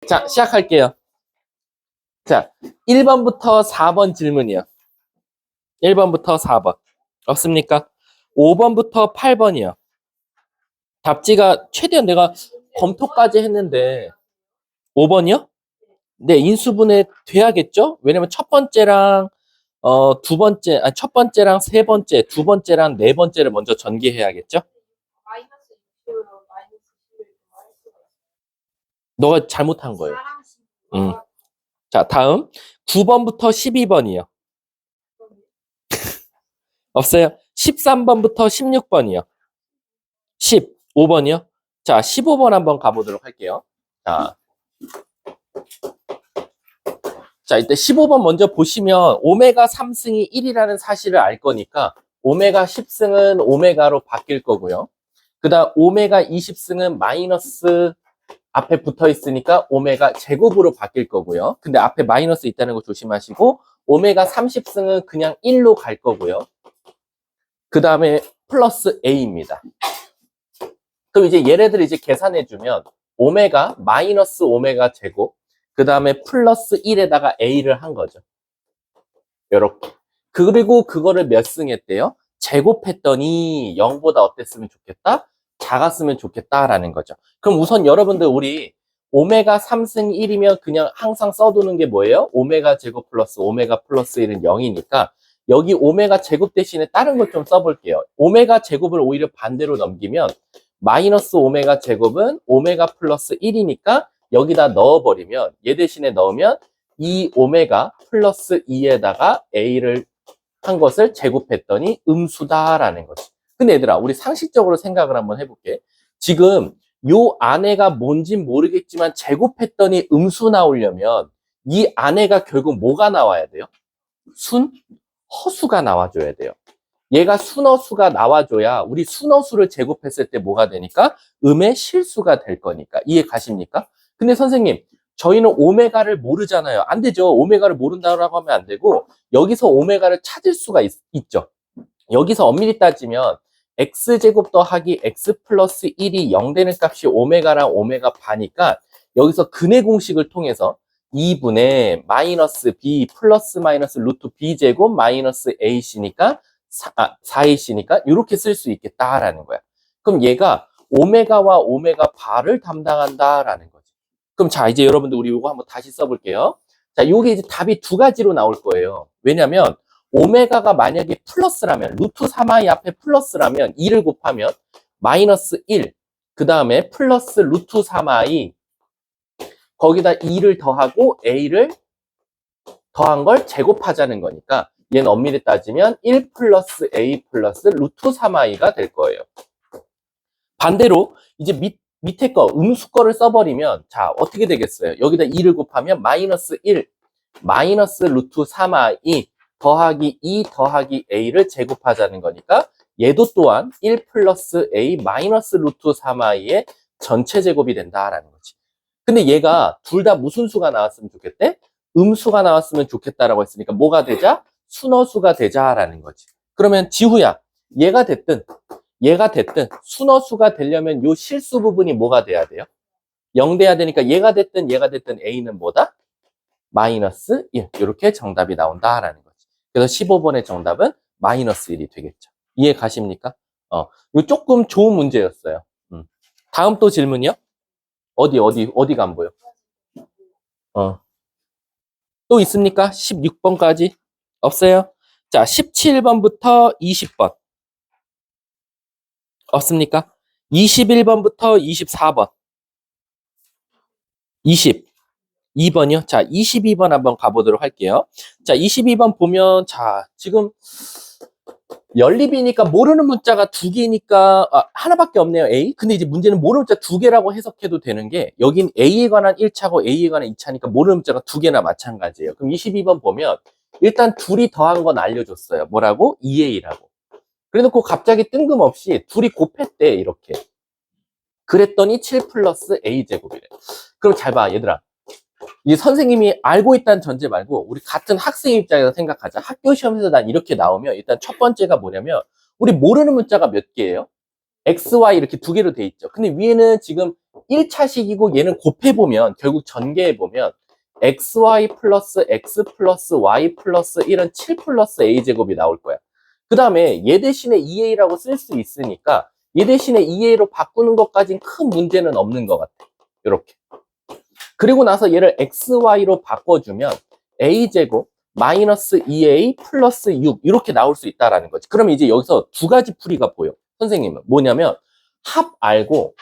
자, 시작할게요. 자, 1번부터 4번 질문이요. 1번부터 4번. 없습니까? 5번부터 8번이요. 답지가 최대한 내가 검토까지 했는데 5번이요? 네, 인수분해 돼야겠죠? 왜냐면 첫 번째랑 두 번째, 아니, 첫 번째랑 세 번째, 두 번째랑 네 번째를 먼저 전개해야겠죠? 마이너스 6으로 마이너스 11을 할 수가 있어요. 너가 잘못한 거예요. 4랑 10. 자, 다음 9번부터 12번이요. 없어요? 13번부터 16번이요. 15번이요? 자, 15번 한번 가보도록 할게요. 자, 이때 15번 먼저 보시면 오메가 3승이 1이라는 사실을 알 거니까 오메가 10승은 오메가로 바뀔 거고요. 그 다음 오메가 20승은 마이너스 앞에 붙어 있으니까 오메가 제곱으로 바뀔 거고요. 근데 앞에 마이너스 있다는 거 조심하시고 오메가 30승은 그냥 1로 갈 거고요. 그 다음에 플러스 A입니다. 그럼 이제 얘네들 이제 계산해주면 오메가 마이너스 오메가 제곱 그 다음에 플러스 1에다가 A를 한 거죠. 요렇게. 그리고 그거를 몇 승했대요? 제곱했더니 0보다 어땠으면 좋겠다? 작았으면 좋겠다라는 거죠. 그럼 우선 여러분들 우리 오메가 3승 1이면 그냥 항상 써두는 게 뭐예요? 오메가 제곱 플러스 오메가 플러스 1은 0이니까 여기 오메가 제곱 대신에 다른 걸 좀 써볼게요. 오메가 제곱을 오히려 반대로 넘기면 마이너스 오메가 제곱은 오메가 플러스 1이니까 여기다 넣어버리면 얘 대신에 넣으면 2 오메가 플러스 2에다가 A를 한 것을 제곱했더니 음수다라는 거지. 근데 얘들아, 우리 상식적으로 생각을 한번 해볼게. 지금 요 안에가 뭔진 모르겠지만 제곱했더니 음수 나오려면 이 안에가 결국 뭐가 나와야 돼요? 순, 허수가 나와줘야 돼요. 얘가 순허수가 나와줘야 우리 순허수를 제곱했을 때 뭐가 되니까 음의 실수가 될 거니까. 이해 가십니까? 근데 선생님, 저희는 오메가를 모르잖아요. 안 되죠. 오메가를 모른다고 하면 안 되고 여기서 오메가를 찾을 수가 있죠. 여기서 엄밀히 따지면 x제곱 더하기 x 플러스 1이 0 되는 값이 오메가랑 오메가 바니까 여기서 근의 공식을 통해서 2분의 마이너스 b 플러스 마이너스 루트 b제곱 마이너스 ac니까 4ac니까 이렇게 쓸 수 있겠다라는 거야. 그럼 얘가 오메가와 오메가 바를 담당한다라는 거지. 그럼 자, 이제 여러분들 우리 이거 한번 다시 써볼게요. 자, 요게 이제 답이 두 가지로 나올 거예요. 왜냐면 오메가가 만약에 플러스라면 루트 3i 앞에 플러스라면 2를 곱하면 마이너스 1, 그 다음에 플러스 루트 3i 거기다 2를 더하고 a를 더한 걸 제곱하자는 거니까 얘는 엄밀히 따지면 1 플러스 a 플러스 루트 3i가 될 거예요. 반대로 이제 밑에 거 음수 거를 써버리면 자 어떻게 되겠어요? 여기다 2를 곱하면 마이너스 1 마이너스 루트 3i 더하기 2 더하기 a를 제곱하자는 거니까 얘도 또한 1 플러스 a 마이너스 루트 3i의 전체 제곱이 된다라는 거지. 근데 얘가 둘 다 무슨 수가 나왔으면 좋겠대? 음수가 나왔으면 좋겠다라고 했으니까 뭐가 되자? 순어수가 되자라는 거지. 그러면 지후야, 얘가 됐든 순어수가 되려면 요 실수 부분이 뭐가 돼야 돼요? 0 돼야 되니까 얘가 됐든 A는 뭐다? 마이너스 1. 이렇게 정답이 나온다라는 거지. 그래서 15번의 정답은 마이너스 1이 되겠죠. 이해 가십니까? 요 조금 좋은 문제였어요. 다음 또 질문이요? 어디가 안 보여? 또 있습니까? 16번까지? 없어요? 자, 17번부터 20번. 없습니까? 21번부터 24번. 22번이요? 자, 22번 한번 가보도록 할게요. 자, 22번 보면, 자, 지금 연립이니까 모르는 문자가 두 개니까, 하나밖에 없네요, A. 근데 이제 문제는 모르는 문자 두 개라고 해석해도 되는 게, 여긴 A에 관한 1차고 A에 관한 2차니까 모르는 문자가 두 개나 마찬가지예요. 그럼 22번 보면, 일단 둘이 더한 건 알려줬어요. 뭐라고? 2A라고. 그래놓고 갑자기 뜬금없이 둘이 곱했대, 이렇게. 그랬더니 7 플러스 A제곱이래. 그럼 잘 봐, 얘들아. 이 선생님이 알고 있다는 전제 말고 우리 같은 학생 입장에서 생각하자. 학교 시험에서 난 이렇게 나오면 일단 첫 번째가 뭐냐면 우리 모르는 문자가 몇 개예요? X, Y 이렇게 두 개로 돼 있죠. 근데 위에는 지금 1차식이고 얘는 곱해보면 결국 전개해보면 xy 플러스 x 플러스 y 플러스 1은 7 플러스 a제곱이 나올 거야. 그 다음에 얘 대신에 2a라고 쓸 수 있으니까 얘 대신에 2a로 바꾸는 것까진 큰 문제는 없는 것 같아. 이렇게. 그리고 나서 얘를 xy로 바꿔주면 a제곱 마이너스 2a 플러스 6 이렇게 나올 수 있다라는 거지. 그럼 이제 여기서 두 가지 풀이가 보여. 선생님은 뭐냐면 합 알고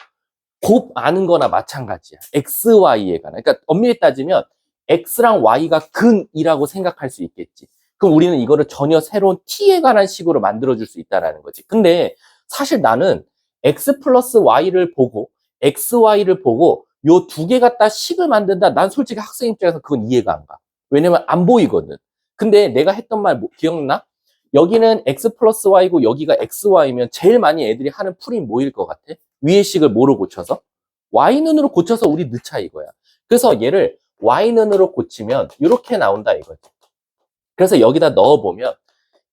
곱 아는 거나 마찬가지야. xy에 관한. 그러니까 엄밀히 따지면 x랑 y가 근이라고 생각할 수 있겠지. 그럼 우리는 이거를 전혀 새로운 t에 관한 식으로 만들어줄 수 있다라는 거지. 근데 사실 나는 x 플러스 y를 보고 xy를 보고 요 두 개 갖다 식을 만든다. 난 솔직히 학생 입장에서 그건 이해가 안 가. 왜냐면 안 보이거든. 근데 내가 했던 말 기억나? 여기는 x 플러스 y고 여기가 xy면 제일 많이 애들이 하는 풀이 뭐일 것 같아? 위의 식을 뭐로 고쳐서? y는으로 고쳐서 우리 넣자 이거야. 그래서 얘를 y는으로 고치면 이렇게 나온다 이거지. 그래서 여기다 넣어보면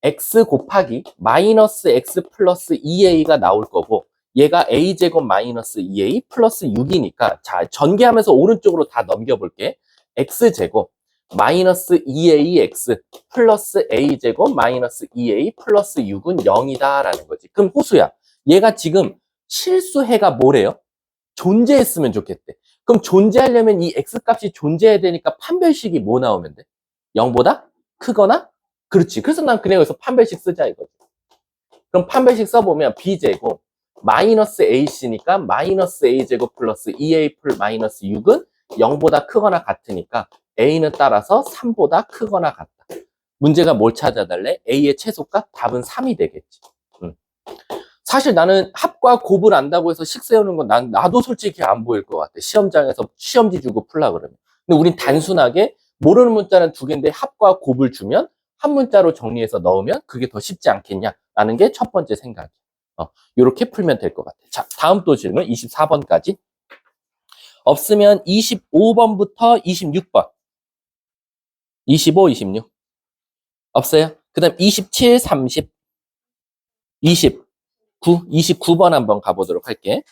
x 곱하기 마이너스 x 플러스 2a가 나올 거고 얘가 a제곱 마이너스 2a 플러스 6이니까 자 전개하면서 오른쪽으로 다 넘겨볼게. x제곱 마이너스 2ax 플러스 a제곱 마이너스 2a 플러스 6은 0이다 라는 거지. 그럼 호수야 얘가 지금 실수해가 뭐래요? 존재했으면 좋겠대. 그럼 존재하려면 이 x값이 존재해야 되니까 판별식이 뭐 나오면 돼? 0보다 크거나? 그렇지. 그래서 난 그냥 여기서 판별식 쓰자 이거지. 그럼 판별식 써보면 b제곱 마이너스 ac니까 마이너스 a제곱 플러스 2a 플 마이너스 6은 0보다 크거나 같으니까 a는 따라서 3보다 크거나 같다. 문제가 뭘 찾아달래? a의 최소값? 답은 3이 되겠지. 사실 나는 합과 곱을 안다고 해서 식 세우는 건 나도 솔직히 안 보일 것 같아. 시험장에서 시험지 주고 풀라 그러면. 근데 우린 단순하게 모르는 문자는 두 개인데 합과 곱을 주면 한 문자로 정리해서 넣으면 그게 더 쉽지 않겠냐라는 게 첫 번째 생각이야. 이렇게 풀면 될 것 같아. 자, 다음 또 질문 24번까지. 없으면 25번부터 26번. 25, 26. 없어요? 그 다음 27, 30, 29, 29번 한번 가보도록 할게.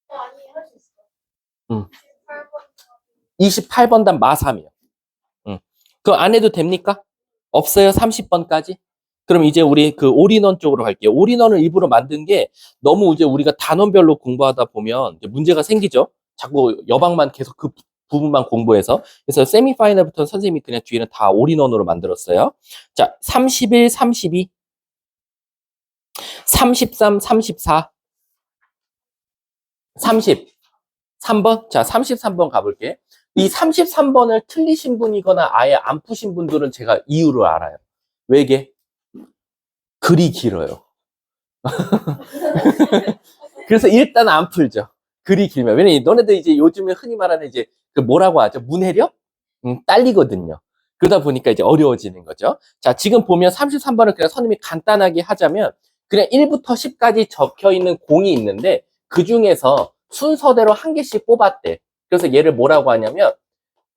아니, 할 수 있어. 음. 18번. 28번 단 마3이요. 그거 안 해도 됩니까? 없어요? 30번까지? 그럼 이제 우리 그 올인원 쪽으로 갈게요. 올인원을 일부러 만든 게 너무 이제 우리가 단원별로 공부하다 보면 이제 문제가 생기죠. 자꾸 여방만 계속 그 부분만 공부해서. 그래서 세미파이널부터 선생님이 그냥 뒤에는 다 올인원으로 만들었어요. 자, 31, 32, 33, 34, 33번. 자, 33번 가볼게. 이 33번을 틀리신 분이거나 아예 안 푸신 분들은 제가 이유를 알아요. 왜게? 글이 길어요. 그래서 일단 안 풀죠. 글이 길면. 왜냐면 너네들 이제 요즘에 흔히 말하는 이제 그 뭐라고 하죠? 문해력? 딸리거든요. 그러다 보니까 이제 어려워지는 거죠. 자, 지금 보면 33번을 그냥 선생님이 간단하게 하자면 그냥 1부터 10까지 적혀 있는 공이 있는데 그 중에서 순서대로 한 개씩 뽑았대. 그래서 얘를 뭐라고 하냐면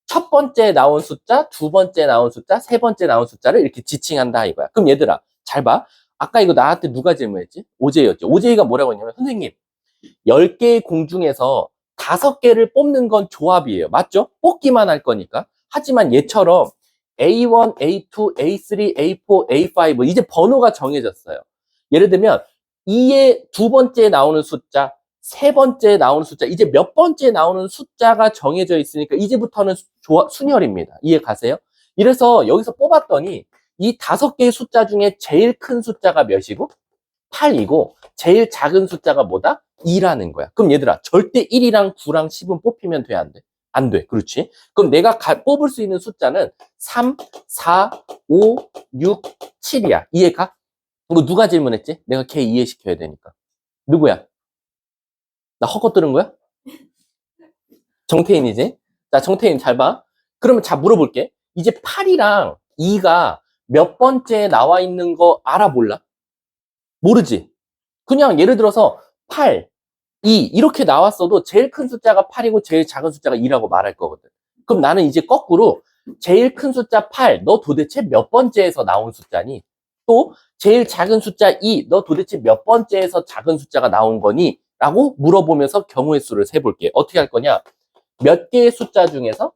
첫 번째 나온 숫자, 두 번째 나온 숫자, 세 번째 나온 숫자를 이렇게 지칭한다 이거야. 그럼 얘들아, 잘 봐. 아까 이거 나한테 누가 질문했지? 오제이였죠. 오제이가 뭐라고 했냐면 선생님, 10개의 공 중에서 5개를 뽑는 건 조합이에요. 맞죠? 뽑기만 할 거니까. 하지만 얘처럼 A1, A2, A3, A4, A5 이제 번호가 정해졌어요. 예를 들면 2의 두 번째 나오는 숫자, 세 번째 나오는 숫자, 이제 몇 번째 나오는 숫자가 정해져 있으니까 이제부터는 순열입니다. 이해 가세요? 이래서 여기서 뽑았더니 이 5개의 숫자 중에 제일 큰 숫자가 몇이고? 8이고 제일 작은 숫자가 뭐다? 2라는 거야. 그럼 얘들아 절대 1이랑 9랑 10은 뽑히면 돼? 안 돼? 안 돼. 그렇지? 그럼 내가 뽑을 수 있는 숫자는 3, 4, 5, 6, 7이야. 이해가? 이거 누가 질문했지? 내가 걔 이해시켜야 되니까. 누구야? 나 헛것 들은 거야? 정태인이지? 자, 정태인 잘 봐. 그러면 자, 물어볼게. 이제 8이랑 2가 몇 번째에 나와 있는 거 알아 몰라? 모르지? 그냥 예를 들어서 8, 2 이렇게 나왔어도 제일 큰 숫자가 8이고 제일 작은 숫자가 2라고 말할 거거든. 그럼 나는 이제 거꾸로 제일 큰 숫자 8, 너 도대체 몇 번째에서 나온 숫자니? 또 제일 작은 숫자 2, 너 도대체 몇 번째에서 작은 숫자가 나온 거니? 라고 물어보면서 경우의 수를 세볼게. 어떻게 할 거냐? 몇 개의 숫자 중에서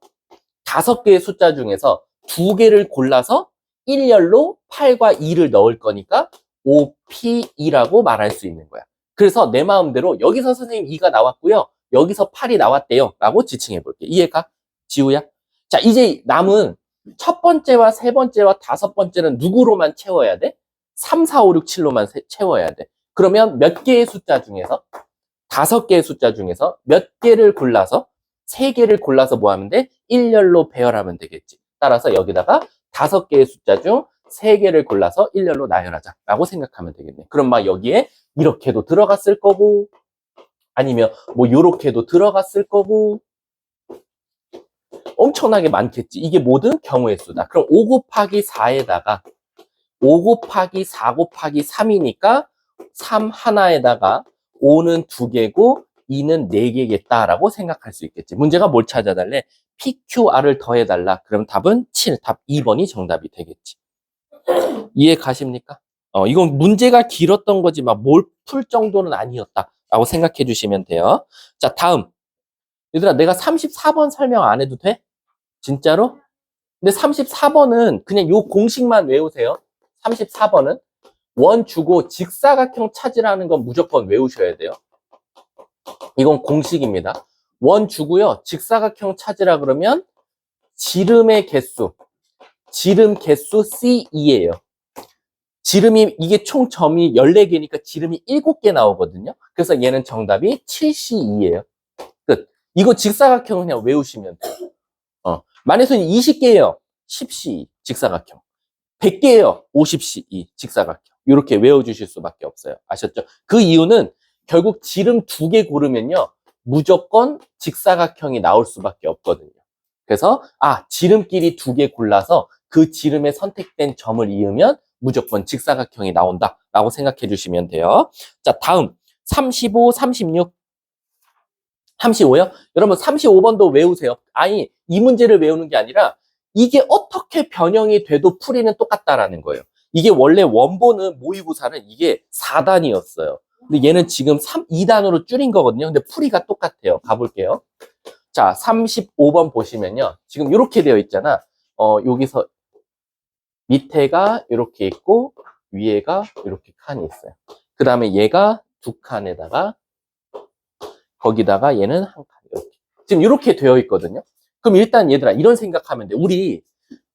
5개의 숫자 중에서 2개를 골라서 일렬로 8과 2를 넣을 거니까 5P2라고 말할 수 있는 거야. 그래서 내 마음대로 여기서 선생님 2가 나왔고요. 여기서 8이 나왔대요. 라고 지칭해 볼게. 이해가? 지우야? 자, 이제 남은 첫 번째와 세 번째와 다섯 번째는 누구로만 채워야 돼? 3, 4, 5, 6, 7로만 채워야 돼. 그러면 몇 개의 숫자 중에서 5개의 숫자 중에서 몇 개를 골라서 3개를 골라서 뭐 하면 돼? 일렬로 배열하면 되겠지. 따라서 여기다가 5개의 숫자 중 3개를 골라서 일렬로 나열하자 라고 생각하면 되겠네. 그럼 막 여기에 이렇게도 들어갔을 거고 아니면 뭐 요렇게도 들어갔을 거고 엄청나게 많겠지. 이게 모든 경우의 수다. 그럼 5 곱하기 4에다가 5 곱하기 4 곱하기 3이니까 3 하나에다가 5는 2개고 2는 4개겠다라고 생각할 수 있겠지. 문제가 뭘 찾아달래? PQR을 더해달라. 그럼 답은 7, 답 2번이 정답이 되겠지. 이해 가십니까? 이건 문제가 길었던 거지 막 뭘 풀 정도는 아니었다라고 생각해 주시면 돼요. 자, 다음. 얘들아, 내가 34번 설명 안 해도 돼? 진짜로? 근데 34번은 그냥 요 공식만 외우세요. 34번은 원 주고 직사각형 찾으라는 건 무조건 외우셔야 돼요. 이건 공식입니다. 원 주고요. 직사각형 찾으라 그러면 지름의 개수, 지름 개수 C2예요. 지름이 이게 총 점이 14개니까 지름이 7개 나오거든요. 그래서 얘는 정답이 7C2예요. 끝. 이거 직사각형 그냥 외우시면 돼요. 만해선이 20개예요. 10C2 직사각형. 100개예요. 50C2 직사각형. 이렇게 외워주실 수밖에 없어요. 아셨죠? 그 이유는 결국 지름 2개 고르면요. 무조건 직사각형이 나올 수밖에 없거든요. 그래서 지름끼리 2개 골라서 그 지름에 선택된 점을 이으면 무조건 직사각형이 나온다라고 생각해 주시면 돼요. 자, 다음 35, 36. 35요? 여러분 35번도 외우세요. 아니, 이 문제를 외우는 게 아니라 이게 어떻게 변형이 돼도 풀이는 똑같다라는 거예요. 이게 원래 원본은 모의고사는 이게 4단이었어요. 근데 얘는 지금 2단으로 줄인 거거든요. 근데 풀이가 똑같아요. 가볼게요. 자, 35번 보시면요. 지금 이렇게 되어 있잖아. 여기서 밑에가 이렇게 있고 위에가 이렇게 칸이 있어요. 그 다음에 얘가 2칸에다가 거기다가 얘는 한 칸 이렇게. 지금 이렇게 되어 있거든요. 그럼 일단 얘들아 이런 생각하면 돼. 우리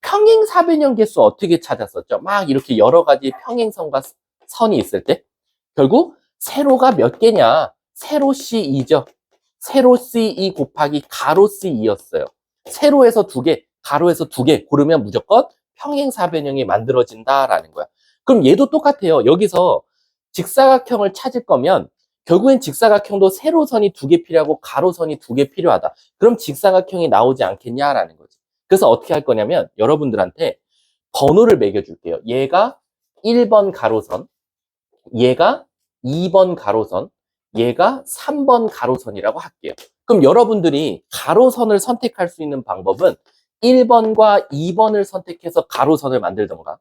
평행사변형 개수 어떻게 찾았었죠? 막 이렇게 여러 가지 평행선과 선이 있을 때 결국 세로가 몇 개냐? 세로 C2죠. 세로 C2 곱하기 가로 C2였어요. 세로에서 2개, 가로에서 2개 고르면 무조건 평행사변형이 만들어진다라는 거야. 그럼 얘도 똑같아요. 여기서 직사각형을 찾을 거면 결국엔 직사각형도 세로선이 2개 필요하고 가로선이 2개 필요하다. 그럼 직사각형이 나오지 않겠냐라는 거지. 그래서 어떻게 할 거냐면 여러분들한테 번호를 매겨줄게요. 얘가 1번 가로선, 얘가 2번 가로선, 얘가 3번 가로선이라고 할게요. 그럼 여러분들이 가로선을 선택할 수 있는 방법은 1번과 2번을 선택해서 가로선을 만들던가,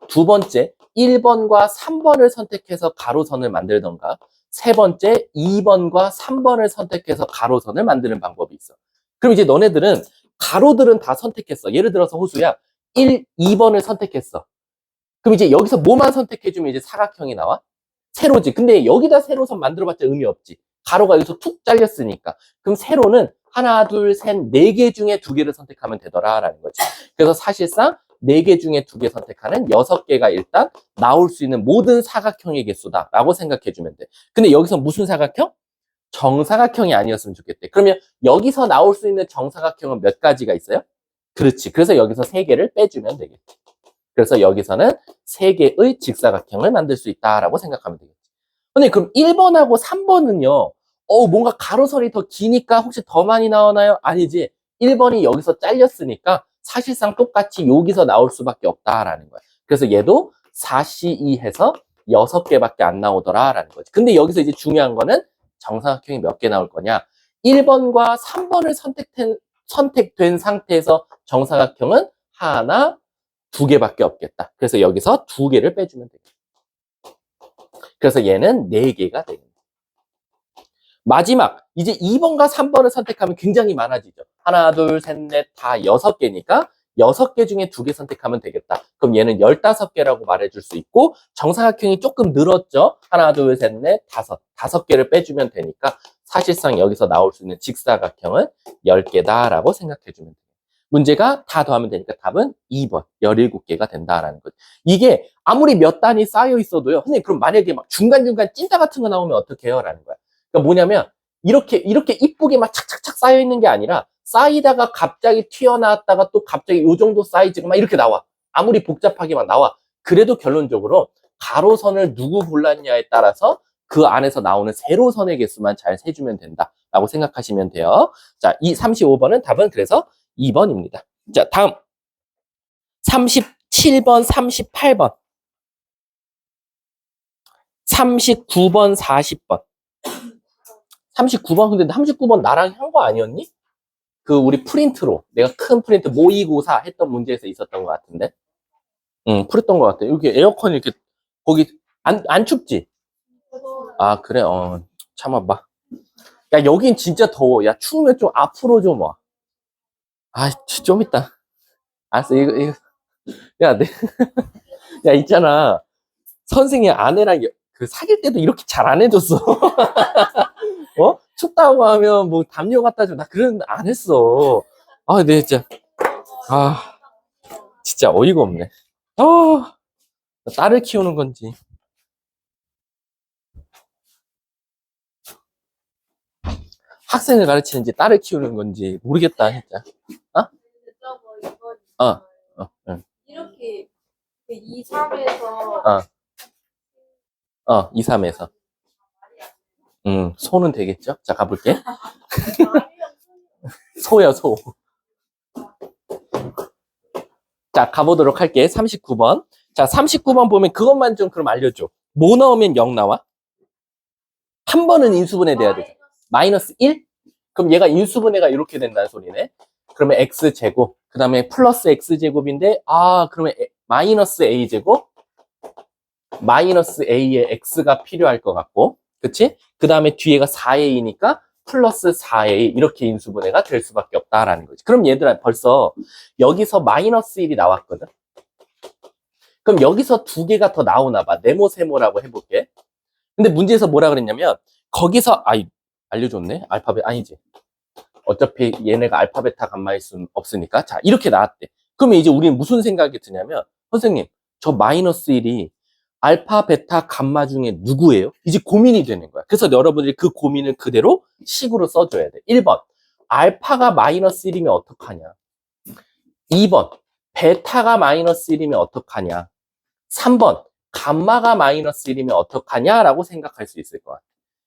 두 번째 1번과 3번을 선택해서 가로선을 만들던가, 세 번째 2번과 3번을 선택해서 가로선을 만드는 방법이 있어. 그럼 이제 너네들은 가로들은 다 선택했어. 예를 들어서 호수야 2번을 선택했어. 그럼 이제 여기서 뭐만 선택해주면 이제 사각형이 나와? 세로지. 근데 여기다 세로선 만들어봤자 의미 없지. 가로가 여기서 툭 잘렸으니까. 그럼 세로는 하나, 둘, 셋, 4개 중에 2개를 선택하면 되더라라는 거지. 그래서 사실상 4개 중에 2개 선택하는 6개가 일단 나올 수 있는 모든 사각형의 개수다라고 생각해주면 돼. 근데 여기서 무슨 사각형? 정사각형이 아니었으면 좋겠대. 그러면 여기서 나올 수 있는 정사각형은 몇 가지가 있어요? 그렇지. 그래서 여기서 3개를 빼주면 되겠지. 그래서 여기서는 3개의 직사각형을 만들 수 있다라고 생각하면 되겠지. 근데 그럼 1번하고 3번은요, 뭔가 가로선이 더 기니까 혹시 더 많이 나오나요? 아니지. 1번이 여기서 잘렸으니까 사실상 똑같이 여기서 나올 수밖에 없다라는 거야. 그래서 얘도 4C2 해서 6개밖에 안 나오더라라는 거지. 근데 여기서 이제 중요한 거는 정사각형이 몇 개 나올 거냐. 1번과 3번을 선택된 상태에서 정사각형은 하나, 2개밖에 없겠다. 그래서 여기서 2개를 빼주면 되겠다. 그래서 얘는 4개가 되겠다. 마지막 이제 2번과 3번을 선택하면 굉장히 많아지죠. 하나, 둘, 셋, 넷, 다 6개니까 6개 중에 2개 선택하면 되겠다. 그럼 얘는 15개라고 말해줄 수 있고 정사각형이 조금 늘었죠. 하나, 둘, 셋, 넷, 다섯. 5개를 빼주면 되니까 사실상 여기서 나올 수 있는 직사각형은 10개다라고 생각해주면 돼요. 문제가 다 더하면 되니까 답은 2번, 17개가 된다라는 거죠. 이게 아무리 몇 단이 쌓여 있어도요. 선생님, 그럼 만약에 막 중간중간 찐따 같은 거 나오면 어떡해요? 라는 거야. 그러니까 뭐냐면, 이렇게 이쁘게 막 착착착 쌓여 있는 게 아니라, 쌓이다가 갑자기 튀어나왔다가 또 갑자기 요 정도 사이즈가 막 이렇게 나와. 아무리 복잡하게 막 나와. 그래도 결론적으로 가로선을 누구 골랐냐에 따라서 그 안에서 나오는 세로선의 개수만 잘 세주면 된다라고 생각하시면 돼요. 자, 이 35번은 답은 그래서 2번입니다. 자, 다음. 37번, 38번. 39번, 40번. 39번, 근데 39번 나랑 한 거 아니었니? 그, 우리 프린트로. 내가 큰 프린트 모의고사 했던 문제에서 있었던 것 같은데. 응, 풀었던 것 같아. 여기 에어컨 이렇게, 거기, 안 춥지? 아, 그래? 참아봐. 야, 여긴 진짜 더워. 야, 추우면 좀 앞으로 좀 와. 아, 좀 있다. 알았어, 이거. 야, 야, 있잖아. 선생님 아내랑 그 사귈 때도 이렇게 잘 안 해줬어. 춥다고 하면 뭐 담요 갖다 줘. 나 그런 안 했어. 아, 네, 진짜. 아, 진짜 어이가 없네. 아, 딸을 키우는 건지. 학생을 가르치는지 딸을 키우는 건지 모르겠다, 진짜. 어? 저거 이거 어, 응. 이렇게 2, 3에서 2, 3에서. 소는 되겠죠? 자, 가볼게. 소요, 소. 자, 가보도록 할게. 39번. 자, 39번 보면 그것만 좀 그럼 알려줘. 뭐 나오면 0 나와? 한 번은 인수분해 돼야 되죠. 마이너스 1? 그럼 얘가 인수분해가 이렇게 된다는 소리네. 그러면 x제곱, 그 다음에 플러스 x제곱인데, 그러면 마이너스 a제곱? 마이너스 a에 x가 필요할 것 같고, 그치? 그 다음에 뒤에가 4a니까 플러스 4a 이렇게 인수분해가 될 수밖에 없다라는 거지. 그럼 얘들아 벌써 여기서 마이너스 1이 나왔거든. 그럼 여기서 2개가 더 나오나 봐. 네모세모라고 해볼게. 근데 문제에서 뭐라 그랬냐면 거기서 알려줬네. 알파벳 아니지. 어차피 얘네가 알파 베타 감마일 수는 없으니까. 자, 이렇게 나왔대. 그러면 이제 우리는 무슨 생각이 드냐면 선생님, 저 마이너스 1이 알파 베타 감마 중에 누구예요? 이제 고민이 되는 거야. 그래서 여러분들이 그 고민을 그대로 식으로 써줘야 돼. 1번, 알파가 마이너스 1이면 어떡하냐? 2번, 베타가 마이너스 1이면 어떡하냐? 3번, 감마가 마이너스 1이면 어떡하냐라고 생각할 수 있을 것 같아요.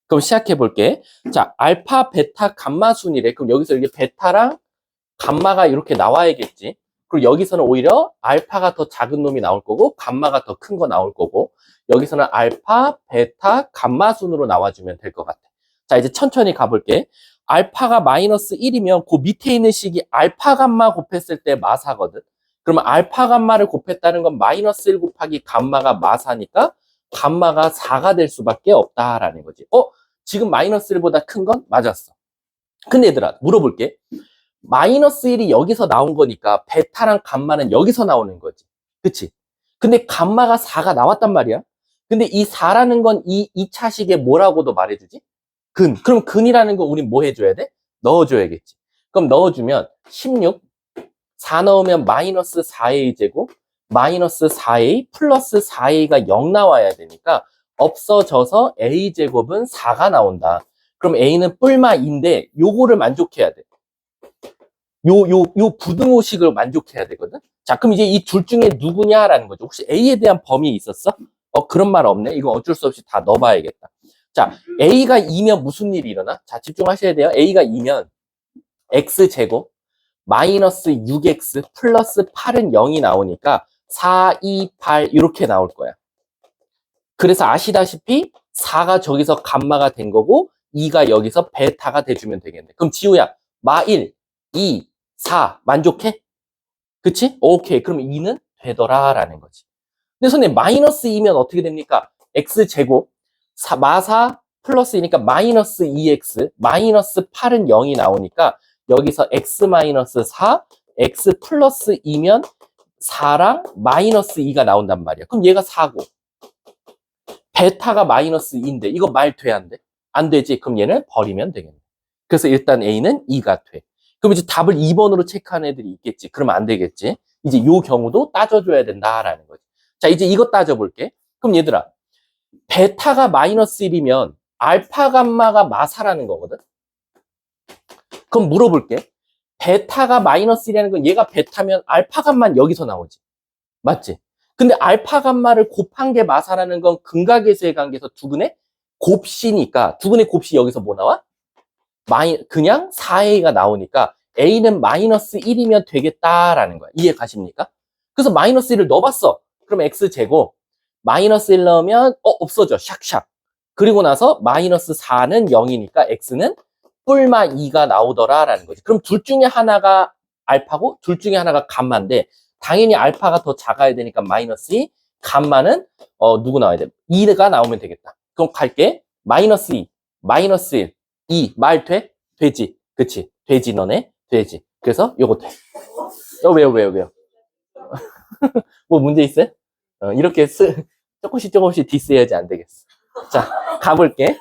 그럼 시작해 볼게. 자, 알파, 베타, 감마 순이래. 그럼 여기서 이게 베타랑 감마가 이렇게 나와야겠지. 그리고 여기서는 오히려 알파가 더 작은 놈이 나올 거고, 감마가 더 큰 거 나올 거고, 여기서는 알파, 베타, 감마 순으로 나와주면 될 것 같아. 자, 이제 천천히 가볼게. 알파가 마이너스 1이면 그 밑에 있는 식이 알파, 감마 곱했을 때 마사거든. 그러면 알파, 감마를 곱했다는 건 마이너스 1 곱하기 감마가 마사니까 감마가 4가 될 수밖에 없다라는 거지. 지금 마이너스 1보다 큰 건 맞았어. 근데 얘들아, 물어볼게. 마이너스 1이 여기서 나온 거니까 베타랑 감마는 여기서 나오는 거지. 그치? 근데 감마가 4가 나왔단 말이야. 근데 이 4라는 건 이 2차식에 뭐라고도 말해주지? 근. 그럼 근이라는 거 우린 뭐 해줘야 돼? 넣어줘야겠지. 그럼 넣어주면 16, 4 넣으면 마이너스 4a 제곱, 마이너스 4a 플러스 4a가 0 나와야 되니까 없어져서 a제곱은 4가 나온다. 그럼 a는 뿔마 2인데 요거를 만족해야 돼. 요 부등호식을 만족해야 되거든. 자, 그럼 이제 이 둘 중에 누구냐라는 거죠. 혹시 a에 대한 범위 있었어? 그런 말 없네. 이거 어쩔 수 없이 다 넣어봐야겠다. 자, a가 2면 무슨 일이 일어나? 자, 집중하셔야 돼요. a가 2면 x제곱 마이너스 6x 플러스 8은 0이 나오니까 4, 2, 8 이렇게 나올 거야. 그래서 아시다시피 4가 저기서 감마가 된 거고 2가 여기서 베타가 돼주면 되겠네. 그럼 지우야, 마 1, 2, 4 만족해? 그치? 오케이. 그럼 2는 되더라라는 거지. 근데 선생님 마이너스 2면 어떻게 됩니까? x제곱 마사 플러스이니까 마이너스 2x, 마이너스 8은 0이 나오니까 여기서 x 마이너스 4, x 플러스 2면 4랑 마이너스 2가 나온단 말이야. 그럼 얘가 4고 베타가 마이너스 2인데 이거 말 돼, 안 돼? 안 되지. 그럼 얘는 버리면 되겠네. 그래서 일단 A는 2가 돼. 그럼 이제 답을 2번으로 체크하는 애들이 있겠지. 그러면 안 되겠지. 이제 요 경우도 따져줘야 된다라는 거지. 자, 이제 이거 따져볼게. 그럼 얘들아, 베타가 마이너스 1이면 알파 감마가 마사라는 거거든. 그럼 물어볼게. 베타가 마이너스 1이라는 건 얘가 베타면 알파 감마는 여기서 나오지. 맞지? 근데 알파 감마를 곱한 게 마사라는 건 근각계수의 관계에서 두근의 곱시니까 두근의 곱시 여기서 뭐 나와? 그냥 4a가 나오니까 a는 마이너스 1이면 되겠다라는 거야. 이해 가십니까? 그래서 마이너스 1을 넣어봤어. 그럼 x제곱 마이너스 1 넣으면 없어져. 샥샥. 그리고 나서 마이너스 4는 0이니까 x는 뿔마 2가 나오더라라는 거지. 그럼 둘 중에 하나가 알파고 둘 중에 하나가 감마인데 당연히 알파가 더 작아야 되니까 마이너스 2, 감마는 누구 나와야 돼? 2가 나오면 되겠다. 그럼 갈게. 마이너스 2, 마이너스 1, 2. 말 돼? 되지. 그치? 되지 너네? 되지. 그래서 요거 돼. 왜요? 뭐 문제 있어요? 이렇게 조금씩 디스해야지 안 되겠어. 자, 가볼게.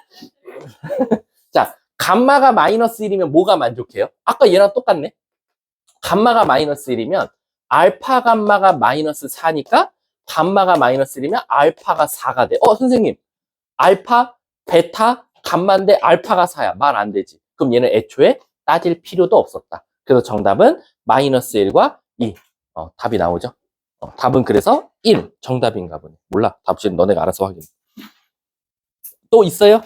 자, 감마가 마이너스 1이면 뭐가 만족해요? 아까 얘랑 똑같네. 감마가 마이너스 1이면 알파 감마가 마이너스 4니까 감마가 마이너스 1이면 알파가 4가 돼. 선생님. 알파, 베타, 감마인데 알파가 4야. 말 안 되지. 그럼 얘는 애초에 따질 필요도 없었다. 그래서 정답은 마이너스 1과 2. 답이 나오죠. 답은 그래서 1. 정답인가 보네. 몰라. 답지는 너네가 알아서 확인. 또 있어요?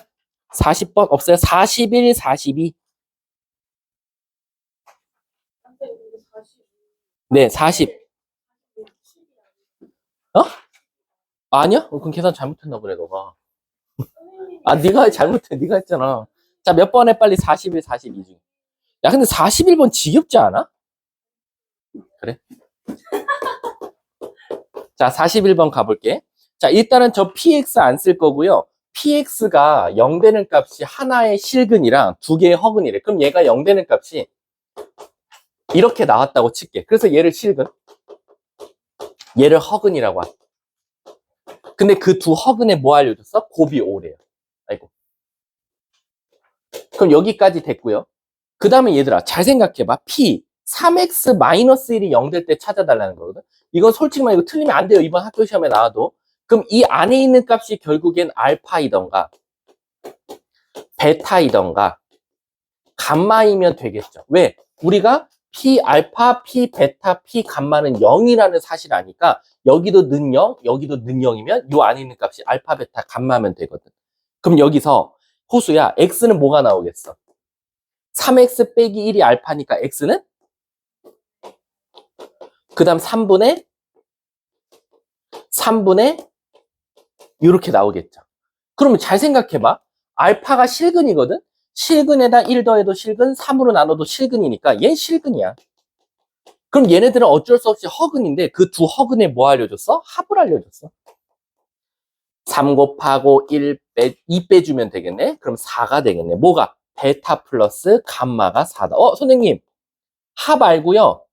40번 없어요? 41, 42. 네, 40. 아니야? 그럼 계산 잘못했나 보네, 너가. 네가 잘못해. 네가 했잖아. 자, 몇 번에 빨리 41, 42 중. 야, 근데 41번 지겹지 않아? 그래? 자, 41번 가볼게. 자, 일단은 저 px 안 쓸 거고요. px가 0 되는 값이 하나의 실근이랑 두 개의 허근이래. 그럼 얘가 0 되는 값이 이렇게 나왔다고 칠게. 그래서 얘를 실근, 얘를 허근이라고 하죠. 근데 그 두 허근에 뭐 알려줬어? 곱이 5래요. 아이고. 그럼 여기까지 됐고요. 그 다음에 얘들아, 잘 생각해봐. p 3x-1이 0 될 때 찾아달라는 거거든. 이건 솔직히 말해 이거 틀리면 안 돼요. 이번 학교 시험에 나와도. 그럼 이 안에 있는 값이 결국엔 알파이던가 베타이던가 감마이면 되겠죠. 왜? 우리가 p 알파, p 베타, p 감마는 0이라는 사실 아니까 여기도 는 0, 여기도 는 0이면 이 안에 있는 값이 알파, 베타, 감마면 되거든. 그럼 여기서 호수야, x는 뭐가 나오겠어? 3x 빼기 1이 알파니까 x는? 그 다음 3분의 이렇게 나오겠죠. 그러면 잘 생각해봐. 알파가 실근이거든? 실근에다 1 더해도 실근, 3으로 나눠도 실근이니까 얘 실근이야. 그럼 얘네들은 어쩔 수 없이 허근인데 그 두 허근에 뭐 알려줬어? 합을 알려줬어. 3 곱하고 2 빼주면 되겠네? 그럼 4가 되겠네. 뭐가? 베타 플러스 감마가 4다. 선생님. 합 알고요.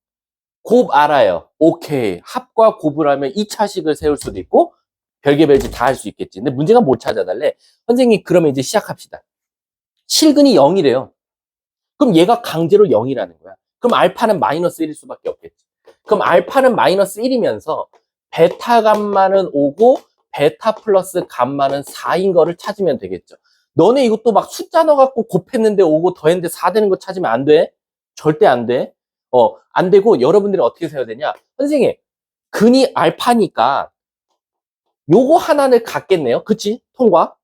곱 알아요. 오케이. 합과 곱을 하면 2차식을 세울 수도 있고 별개 별짓 다 할 수 있겠지. 근데 문제가 못 찾아달래. 선생님 그러면 이제 시작합시다. 실근이 0이래요. 그럼 얘가 강제로 0이라는 거야. 그럼 알파는 마이너스 1일 수밖에 없겠지. 그럼 알파는 마이너스 1이면서 베타 감마는 5고 베타 플러스 감마는 4인 거를 찾으면 되겠죠. 너네 이것도 막 숫자 넣어갖고 곱했는데 5고 더했는데 4 되는 거 찾으면 안 돼. 절대 안 돼. 안 되고 여러분들이 어떻게 세워야 되냐. 선생님, 근이 알파니까 요거 하나를 갖겠네요. 그치? 통과.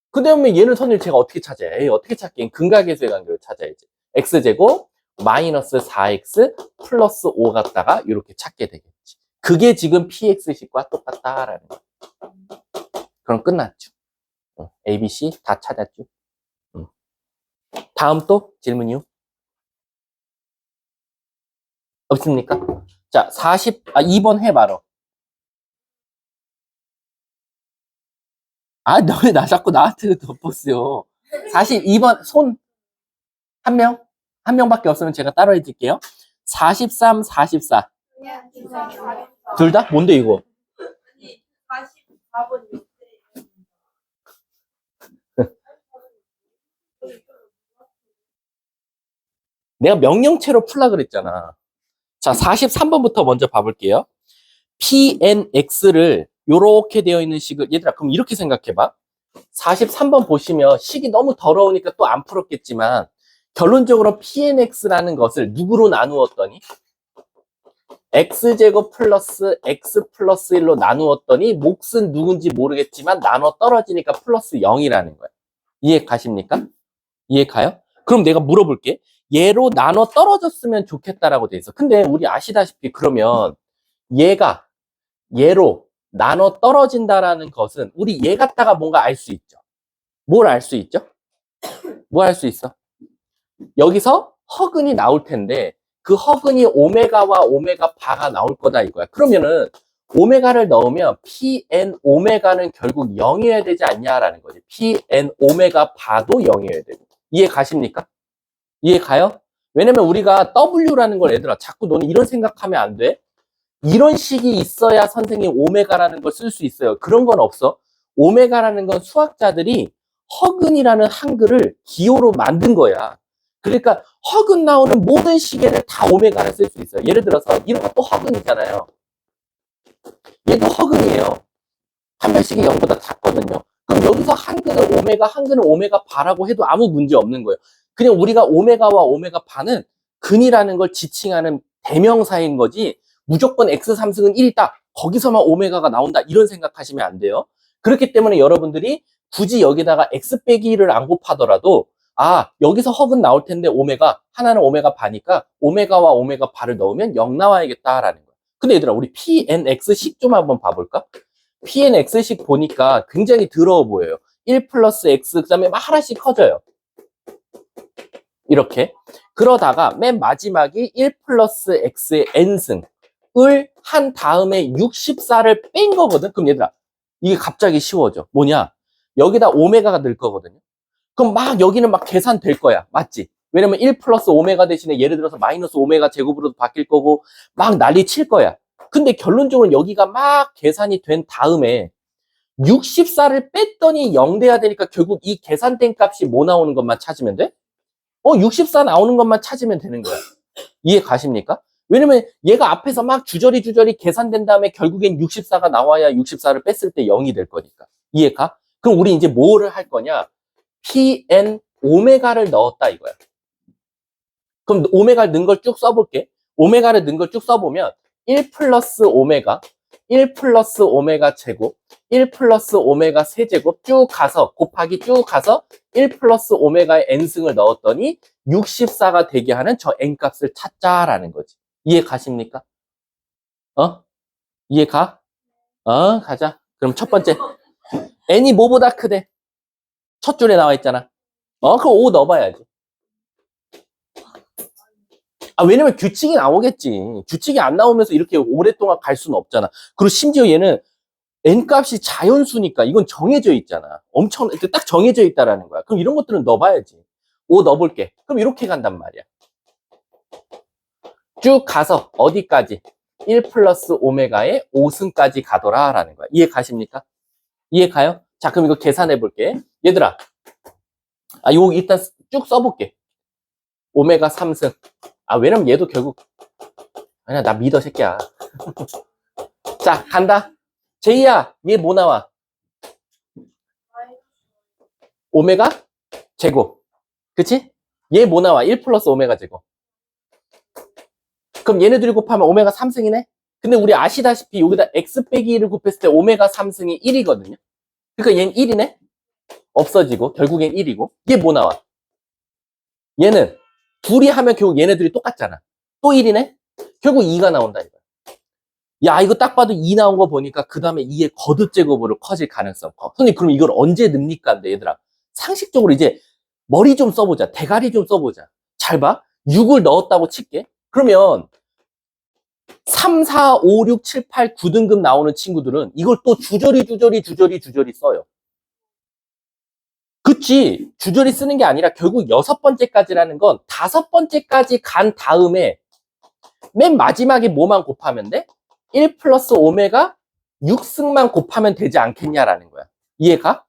그 다음에 얘는 선생님 제가 어떻게 찾아요? 어떻게 찾긴? 근각계수의 관계를 찾아야지. x제곱 마이너스 4x 플러스 5 갖다가 이렇게 찾게 되겠지. 그게 지금 px식과 똑같다라는 거. 그럼 끝났죠. A, B, C 다 찾았죠. 다음 또 질문이요? 없습니까? 자, 2번 해봐라. 아, 너 왜 나 자꾸 나한테 덮었어요. 42번, 손, 한 명? 한 명밖에 없으면 제가 따로 해줄게요. 43, 44. 그냥 둘 다? 뭔데, 이거? 아니 44번 요새 내가 명령체로 풀라 그랬잖아. 자, 43번부터 먼저 봐볼게요. PNX를 요렇게 되어 있는 식을, 얘들아, 그럼 이렇게 생각해봐. 43번 보시면 식이 너무 더러우니까 또 안 풀었겠지만, 결론적으로 PNX라는 것을 누구로 나누었더니, X제곱 플러스 X 플러스 1로 나누었더니, 몫은 누군지 모르겠지만, 나눠 떨어지니까 플러스 0이라는 거야. 이해 가십니까? 이해 가요? 그럼 내가 물어볼게. 얘로 나눠 떨어졌으면 좋겠다라고 돼 있어. 근데 우리 아시다시피 그러면 얘가 얘로 나눠 떨어진다라는 것은 우리 얘 갖다가 뭔가 알 수 있죠. 뭘 알 수 있죠? 뭐 알 수 있어? 여기서 허근이 나올 텐데 그 허근이 오메가와 오메가 바가 나올 거다 이거야. 그러면은 오메가를 넣으면 Pn 오메가는 결국 0이어야 되지 않냐라는 거지. Pn 오메가 바도 0이어야 되고. 이해 가십니까? 이해 가요? 왜냐면 우리가 W라는 걸 얘들아 자꾸 너는 이런 생각하면 안 돼. 이런 식이 있어야 선생님 오메가라는 걸 쓸 수 있어요. 그런 건 없어. 오메가라는 건 수학자들이 허근이라는 한글을 기호로 만든 거야. 그러니까 허근 나오는 모든 시계를 다 오메가를 쓸 수 있어요. 예를 들어서 이런 것도 허근이잖아요. 얘도 허근이에요. 한 발씩이 0보다 작거든요. 그럼 여기서 한글은 오메가 바라고 해도 아무 문제 없는 거예요. 그냥 우리가 오메가와 오메가 바는 근이라는 걸 지칭하는 대명사인 거지 무조건 X3승은 1이다. 거기서만 오메가가 나온다. 이런 생각하시면 안 돼요. 그렇기 때문에 여러분들이 굳이 여기다가 X 빼기 1을 안 곱하더라도 아 여기서 허근 나올 텐데 오메가 하나는 오메가 바니까 오메가와 오메가 바를 넣으면 0 나와야겠다라는 거예요. 근데 얘들아 우리 PNX식 좀 한번 봐볼까? PNX식 보니까 굉장히 더러워 보여요. 1 플러스 X 그 다음에 막 하나씩 커져요. 이렇게 그러다가 맨 마지막이 1 플러스 X의 N승을 한 다음에 64를 뺀 거거든. 그럼 얘들아 이게 갑자기 쉬워져. 뭐냐 여기다 오메가가 늘 거거든요. 그럼 막 여기는 막 계산될 거야. 맞지? 왜냐면 1 플러스 오메가 대신에 예를 들어서 마이너스 오메가 제곱으로도 바뀔 거고 막 난리 칠 거야. 근데 결론적으로 여기가 막 계산이 된 다음에 64를 뺐더니 0 돼야 되니까 결국 이 계산된 값이 뭐 나오는 것만 찾으면 돼? 64 나오는 것만 찾으면 되는 거야. 이해 가십니까? 왜냐면 얘가 앞에서 막 주저리 계산된 다음에 결국엔 64가 나와야 64를 뺐을 때 0이 될 거니까. 이해 가? 그럼 우리 이제 뭐를 할 거냐? Pn 오메가를 넣었다 이거야. 그럼 오메가를 넣은 걸 쭉 써볼게. 오메가를 넣은 걸 쭉 써보면 1 플러스 오메가, 1 플러스 오메가 제곱, 1 플러스 오메가 세제곱 쭉 가서 곱하기 쭉 가서 1 플러스 오메가의 n승을 넣었더니 64가 되게 하는 저 n값을 찾자라는 거지. 이해 가십니까? 이해 가? 가자. 그럼 첫 번째. n이 뭐보다 크대? 첫 줄에 나와 있잖아. 그럼 5 넣어봐야지. 왜냐면 규칙이 나오겠지. 규칙이 안 나오면서 이렇게 오랫동안 갈 수는 없잖아. 그리고 심지어 얘는 n값이 자연수니까 이건 정해져 있잖아. 엄청 딱 정해져 있다라는 거야. 그럼 이런 것들은 넣어봐야지. 5 넣어볼게. 그럼 이렇게 간단 말이야. 쭉 가서 어디까지? 1 플러스 오메가의 5승까지 가더라라는 거야. 이해 가십니까? 이해 가요? 자, 그럼 이거 계산해 볼게. 얘들아, 이거 일단 쭉 써볼게. 오메가 3승. 왜냐면 얘도 결국 아니야, 나 믿어 새끼야. 자, 간다. 제이야, 얘 뭐 나와? 오메가 제곱. 그치? 얘 뭐 나와? 1 플러스 오메가 제곱. 그럼 얘네들이 곱하면 오메가 3승이네? 근데 우리 아시다시피 여기다 x 빼기 1을 곱했을 때 오메가 3승이 1이거든요. 그러니까 얘는 1이네? 없어지고 결국엔 1이고. 얘 뭐 나와? 얘는 둘이 하면 결국 얘네들이 똑같잖아. 또 1이네? 결국 2가 나온다 이거야. 야, 이거 딱 봐도 2 나온 거 보니까 그 다음에 2의 거듭 제곱으로 커질 가능성 커. 선생님, 그럼 이걸 언제 넣습니까? 근데 얘들아, 상식적으로 이제 머리 좀 써보자. 대가리 좀 써보자. 잘 봐. 6을 넣었다고 칠게. 그러면 3, 4, 5, 6, 7, 8, 9등급 나오는 친구들은 이걸 또 주저리 써요. 그치. 주저리 쓰는 게 아니라 결국 6번째까지라는 건 5번째까지 간 다음에 맨 마지막에 뭐만 곱하면 돼? 1 플러스 오메가 6승만 곱하면 되지 않겠냐라는 거야. 이해가?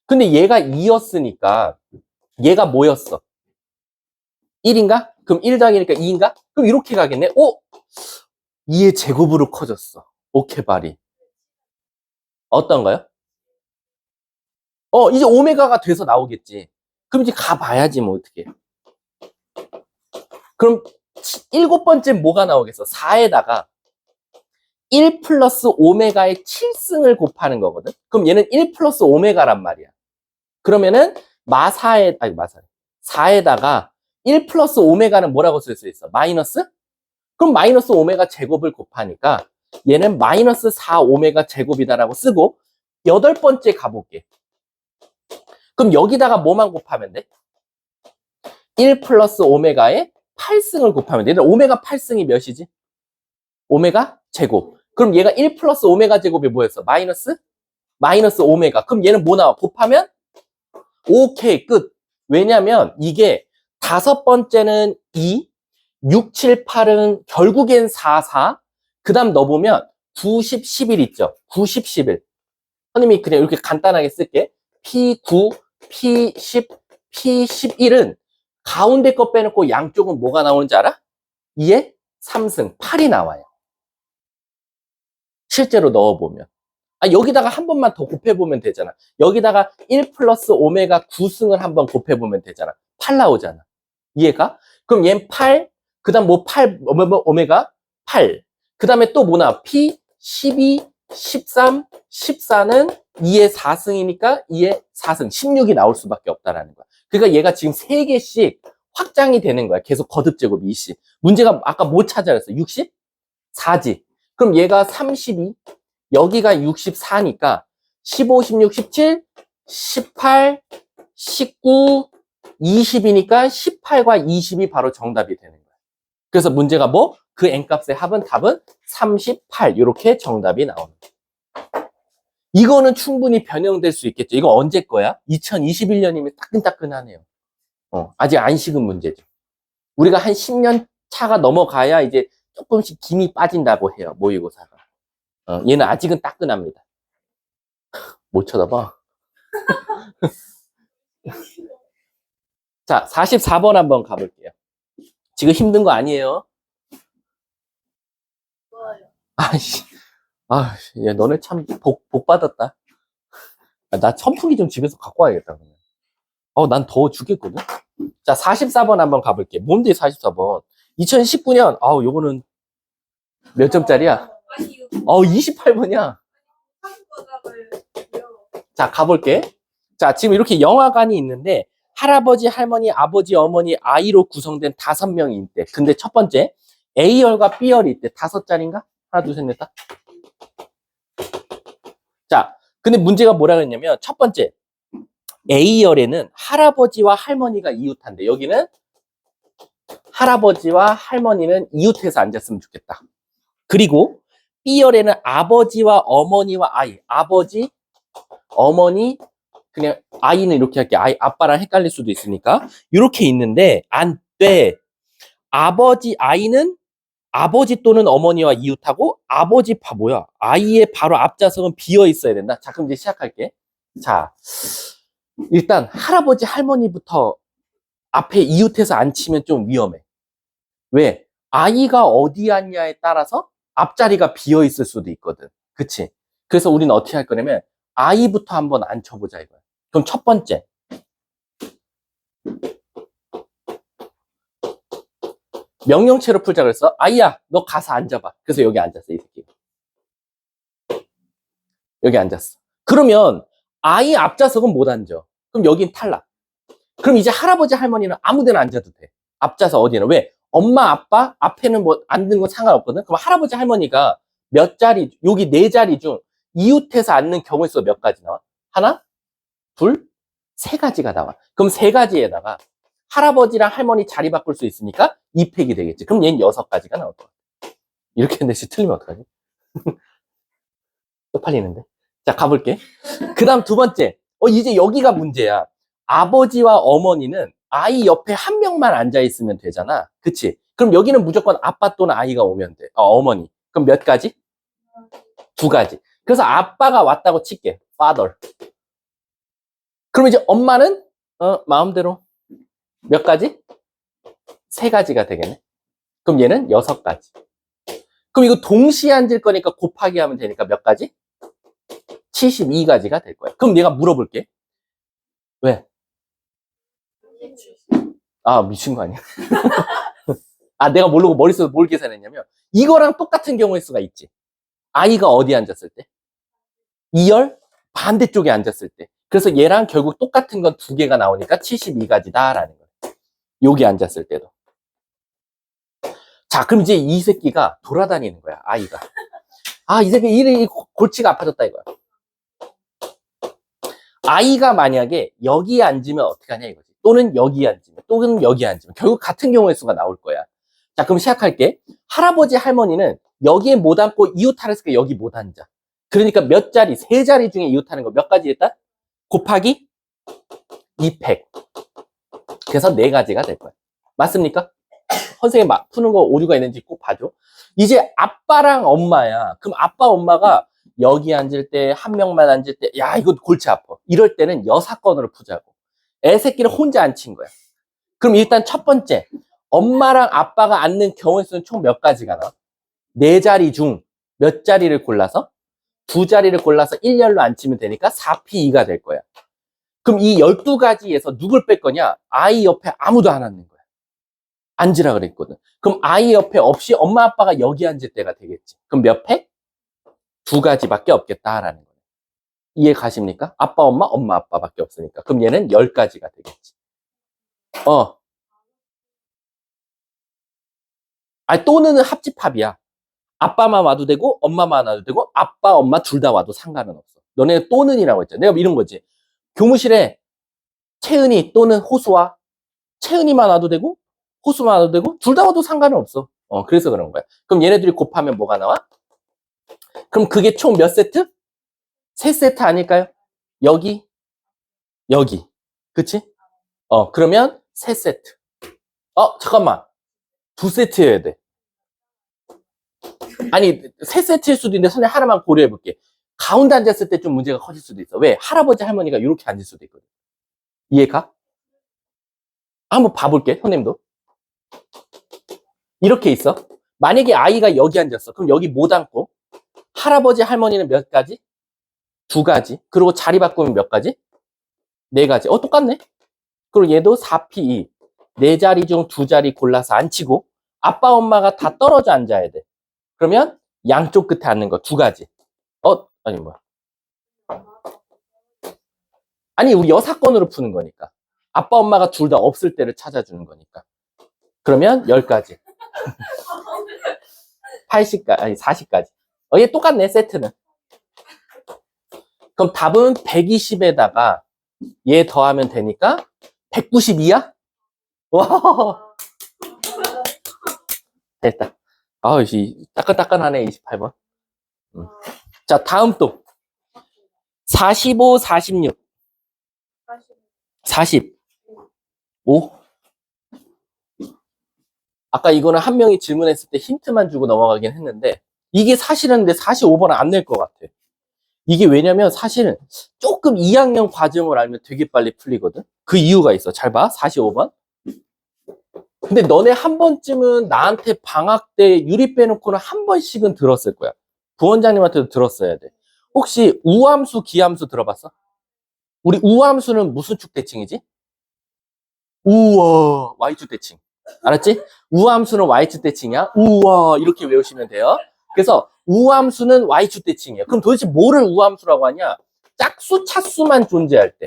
근데 얘가 2였으니까 얘가 뭐였어? 1인가? 그럼 1 더하기니까 2인가? 그럼 이렇게 가겠네. 2의 제곱으로 커졌어. 오케바리. 어떤 거요? 이제 오메가가 돼서 나오겠지. 그럼 이제 가봐야지 뭐 어떻게. 그럼 7번째 뭐가 나오겠어? 4에다가 1 플러스 오메가의 7승을 곱하는 거거든. 그럼 얘는 1 플러스 오메가란 말이야. 그러면은 마사에 아니 마사 4에다가 1 플러스 오메가는 뭐라고 쓸 수 있어? 마이너스? 그럼 마이너스 오메가 제곱을 곱하니까 얘는 마이너스 4 오메가 제곱이다라고 쓰고 8번째 가볼게. 그럼 여기다가 뭐만 곱하면 돼? 1 플러스 오메가의 8승을 곱하면 돼. 얘들 오메가 8승이 몇이지? 오메가 제곱. 그럼 얘가 1 플러스 오메가 제곱이 뭐였어? 마이너스? 마이너스 오메가. 그럼 얘는 뭐 나와? 곱하면? 오케이, 끝. 왜냐면 이게 5번째는 2, 6, 7, 8은 결국엔 4, 4. 그 다음 넣어보면 9, 10, 11 있죠? 9, 10, 11. 선생님이 그냥 이렇게 간단하게 쓸게. P9, P10, P11은 가운데 거 빼놓고 양쪽은 뭐가 나오는지 알아? 2에 3승, 8이 나와요. 실제로 넣어보면. 여기다가 한 번만 더 곱해보면 되잖아. 여기다가 1 플러스 오메가 9승을 한번 곱해보면 되잖아. 8 나오잖아. 이해가? 그럼 얘는 8, 그 다음 뭐 8, 오메가 8. 그 다음에 또 뭐나? P, 12, 13, 14는 2의 4승이니까 2의 4승, 16이 나올 수밖에 없다라는 거야. 그러니까 얘가 지금 3개씩 확장이 되는 거야. 계속 거듭제곱 20. 문제가 아까 뭐 찾아냈어? 60? 4지. 그럼 얘가 32, 여기가 64니까 15, 16, 17, 18, 19, 20이니까 18과 20이 바로 정답이 되는 거야. 그래서 문제가 뭐? 그 n값의 합은 답은 38. 이렇게 정답이 나오는 거야. 이거는 충분히 변형될 수 있겠죠. 이거 언제 거야? 2021년이면 따끈따끈하네요. 아직 안 식은 문제죠. 우리가 한 10년 차가 넘어가야 이제 조금씩 김이 빠진다고 해요. 모의고사가. 얘는 아직은 따끈합니다. 못 쳐다봐. 자, 44번 한번 가볼게요. 지금 힘든 거 아니에요? 좋아요. 야, 너네 참 복 받았다. 나 선풍기 좀 집에서 갖고 와야겠다, 그러면. 난 더워 죽겠거든? 자, 44번 한번 가볼게. 뭔데, 44번? 2019년, 요거는 몇 점짜리야? 아니 이거 28번이야. 한국어답을 자, 가볼게. 자, 지금 이렇게 영화관이 있는데, 할아버지, 할머니, 아버지, 어머니, 아이로 구성된 5명이 있대. 근데 첫 번째, A열과 B열이 있대. 5자리인가? 하나, 둘, 셋, 넷, 다. 자, 근데 문제가 뭐라 그랬냐면, 첫 번째, A열에는 할아버지와 할머니가 이웃한데, 여기는 할아버지와 할머니는 이웃해서 앉았으면 좋겠다. 그리고 B열에는 아버지와 어머니와 아이, 아버지, 어머니, 그냥 아이는 이렇게 할게. 아빠랑 헷갈릴 수도 있으니까. 이렇게 있는데 안 돼. 아이는 아버지 또는 어머니와 이웃하고 아버지 뭐야? 아이의 바로 앞좌석은 비어 있어야 된다. 자, 그럼 이제 시작할게. 자, 일단 할아버지 할머니부터 앞에 이웃해서 앉히면 좀 위험해. 왜? 아이가 어디 앉냐에 따라서 앞자리가 비어 있을 수도 있거든. 그치? 그래서 우리는 어떻게 할 거냐면 아이부터 한번 앉혀보자 이거야. 그럼 첫 번째. 명령체로 풀자 그랬어. 아이야, 너 가서 앉아봐. 그래서 여기 앉았어, 이 새끼. 여기 앉았어. 그러면 아이 앞좌석은 못 앉아. 그럼 여긴 탈락. 그럼 이제 할아버지 할머니는 아무 데나 앉아도 돼. 앞좌석 어디나. 왜? 엄마 아빠 앞에는 뭐 앉는 건 상관없거든. 그럼 할아버지 할머니가 몇 자리, 여기 4자리 중 이웃해서 앉는 경우의 수가 몇 가지 나와? 하나, 둘, 3가지가 나와. 그럼 3가지에다가 할아버지랑 할머니 자리 바꿀 수 있으니까 2팩이 되겠지. 그럼 얘는 6가지가 나올 거야. 이렇게 했는데 틀리면 어떡하지? 쪽팔리는데. 자, 가볼게. 그 다음 두 번째. 이제 여기가 문제야. 아버지와 어머니는 아이 옆에 한 명만 앉아 있으면 되잖아. 그치? 그럼 여기는 무조건 아빠 또는 아이가 오면 돼. 어머니. 그럼 몇 가지? 두 가지. 그래서 아빠가 왔다고 칠게. father. 그럼 이제 엄마는 마음대로 몇 가지? 세 가지가 되겠네. 그럼 얘는 여섯 가지. 그럼 이거 동시에 앉을 거니까 곱하기 하면 되니까 몇 가지? 72가지가 될 거야. 그럼 내가 물어볼게. 왜? 아, 미친 거 아니야? 아, 내가 모르고 머릿속에 뭘 계산했냐면 이거랑 똑같은 경우일 수가 있지. 아이가 어디 앉았을 때? 2열 반대쪽에 앉았을 때. 그래서 얘랑 결국 똑같은 건 두 개가 나오니까 72가지다라는 거야. 여기 앉았을 때도. 자, 그럼 이제 이 새끼가 돌아다니는 거야, 아이가. 아, 이 새끼 이름이 골치가 아파졌다 이거야. 아이가 만약에 여기에 앉으면 어떻게 하냐 이거지. 또는 여기에 앉으면, 또는 여기에 앉으면. 결국 같은 경우의 수가 나올 거야. 자, 그럼 시작할게. 할아버지, 할머니는 여기에 못 앉고 이웃하랬으니까 여기 못 앉아. 그러니까 몇 자리, 세 자리 중에 이웃하는 거 몇 가지 일단? 곱하기 200. 그래서 네 가지가 될 거야. 맞습니까? 선생님 푸는 거 오류가 있는지 꼭 봐줘. 이제 아빠랑 엄마야. 그럼 아빠, 엄마가 여기 앉을 때, 한 명만 앉을 때, 야, 이거 골치 아파. 이럴 때는 여사건으로 푸자고. 애 새끼를 혼자 앉힌 거야. 그럼 일단 첫 번째, 엄마랑 아빠가 앉는 경우의 수는 총 몇 가지가 나와? 네 자리 중 몇 자리를 골라서? 두 자리를 골라서 1열로 앉히면 되니까 4P2가 될 거야. 그럼 이 12가지에서 누굴 뺄 거냐? 아이 옆에 아무도 안 앉는 거야. 앉으라 그랬거든. 그럼 아이 옆에 없이 엄마 아빠가 여기 앉을 때가 되겠지. 그럼 몇 팩? 두 가지밖에 없겠다라는 거예요. 이해 가십니까? 아빠, 엄마, 아빠밖에 없으니까. 그럼 얘는 10가지가 되겠지. 아니, 또는 합집합이야. 아빠만 와도 되고, 엄마만 와도 되고, 아빠, 엄마 둘 다 와도 상관은 없어. 너네 또는이라고 했잖아. 내가 이런 거지. 교무실에 채은이 또는 호수와 채은이만 와도 되고, 호수만 와도 되고, 둘 다 와도 상관은 없어. 그래서 그런 거야. 그럼 얘네들이 곱하면 뭐가 나와? 그럼 그게 총 몇 세트? 세 세트 아닐까요? 여기, 여기. 그치? 그러면 세 세트. 잠깐만. 두 세트여야 돼. 아니, 세 세트일 수도 있는데 선생님 하나만 고려해 볼게. 가운데 앉았을 때 좀 문제가 커질 수도 있어. 왜? 할아버지, 할머니가 이렇게 앉을 수도 있거든. 이해가? 한번 봐볼게, 선생님도. 이렇게 있어. 만약에 아이가 여기 앉았어. 그럼 여기 못 앉고, 할아버지, 할머니는 몇 가지? 두 가지. 그리고 자리 바꾸면 몇 가지? 네 가지. 똑같네. 그리고 얘도 4P2. 네 자리 중 두 자리 골라서 앉히고, 아빠, 엄마가 다 떨어져 앉아야 돼. 그러면 양쪽 끝에 앉는 거 두 가지. 아니, 뭐야. 아니, 우리 여사건으로 푸는 거니까. 아빠, 엄마가 둘 다 없을 때를 찾아주는 거니까. 그러면 10가지. 80가지, 아니, 40가지. 얘 똑같네, 세트는. 그럼 답은 120에다가 얘 더하면 되니까 192야? 와, 됐다. 따끈따끈하네, 28번. 자, 다음 또. 45, 46. 45. 아까 이거는 한 명이 질문했을 때 힌트만 주고 넘어가긴 했는데, 이게 사실은 근데 45번은 안 낼 것 같아. 이게 왜냐면 사실은 조금 2학년 과정을 알면 되게 빨리 풀리거든? 그 이유가 있어. 잘 봐. 45번. 근데 너네 한 번쯤은 나한테 방학 때 유리 빼놓고는 한 번씩은 들었을 거야. 부원장님한테도 들었어야 돼. 혹시 우함수, 기함수 들어봤어? 우리 우함수는 무슨 축대칭이지? 우와, Y축대칭. 알았지? 우함수는 Y축대칭이야. 우와, 이렇게 외우시면 돼요. 그래서 우함수는 Y축대칭이에요. 그럼 도대체 뭐를 우함수라고 하냐? 짝수, 차수만 존재할 때.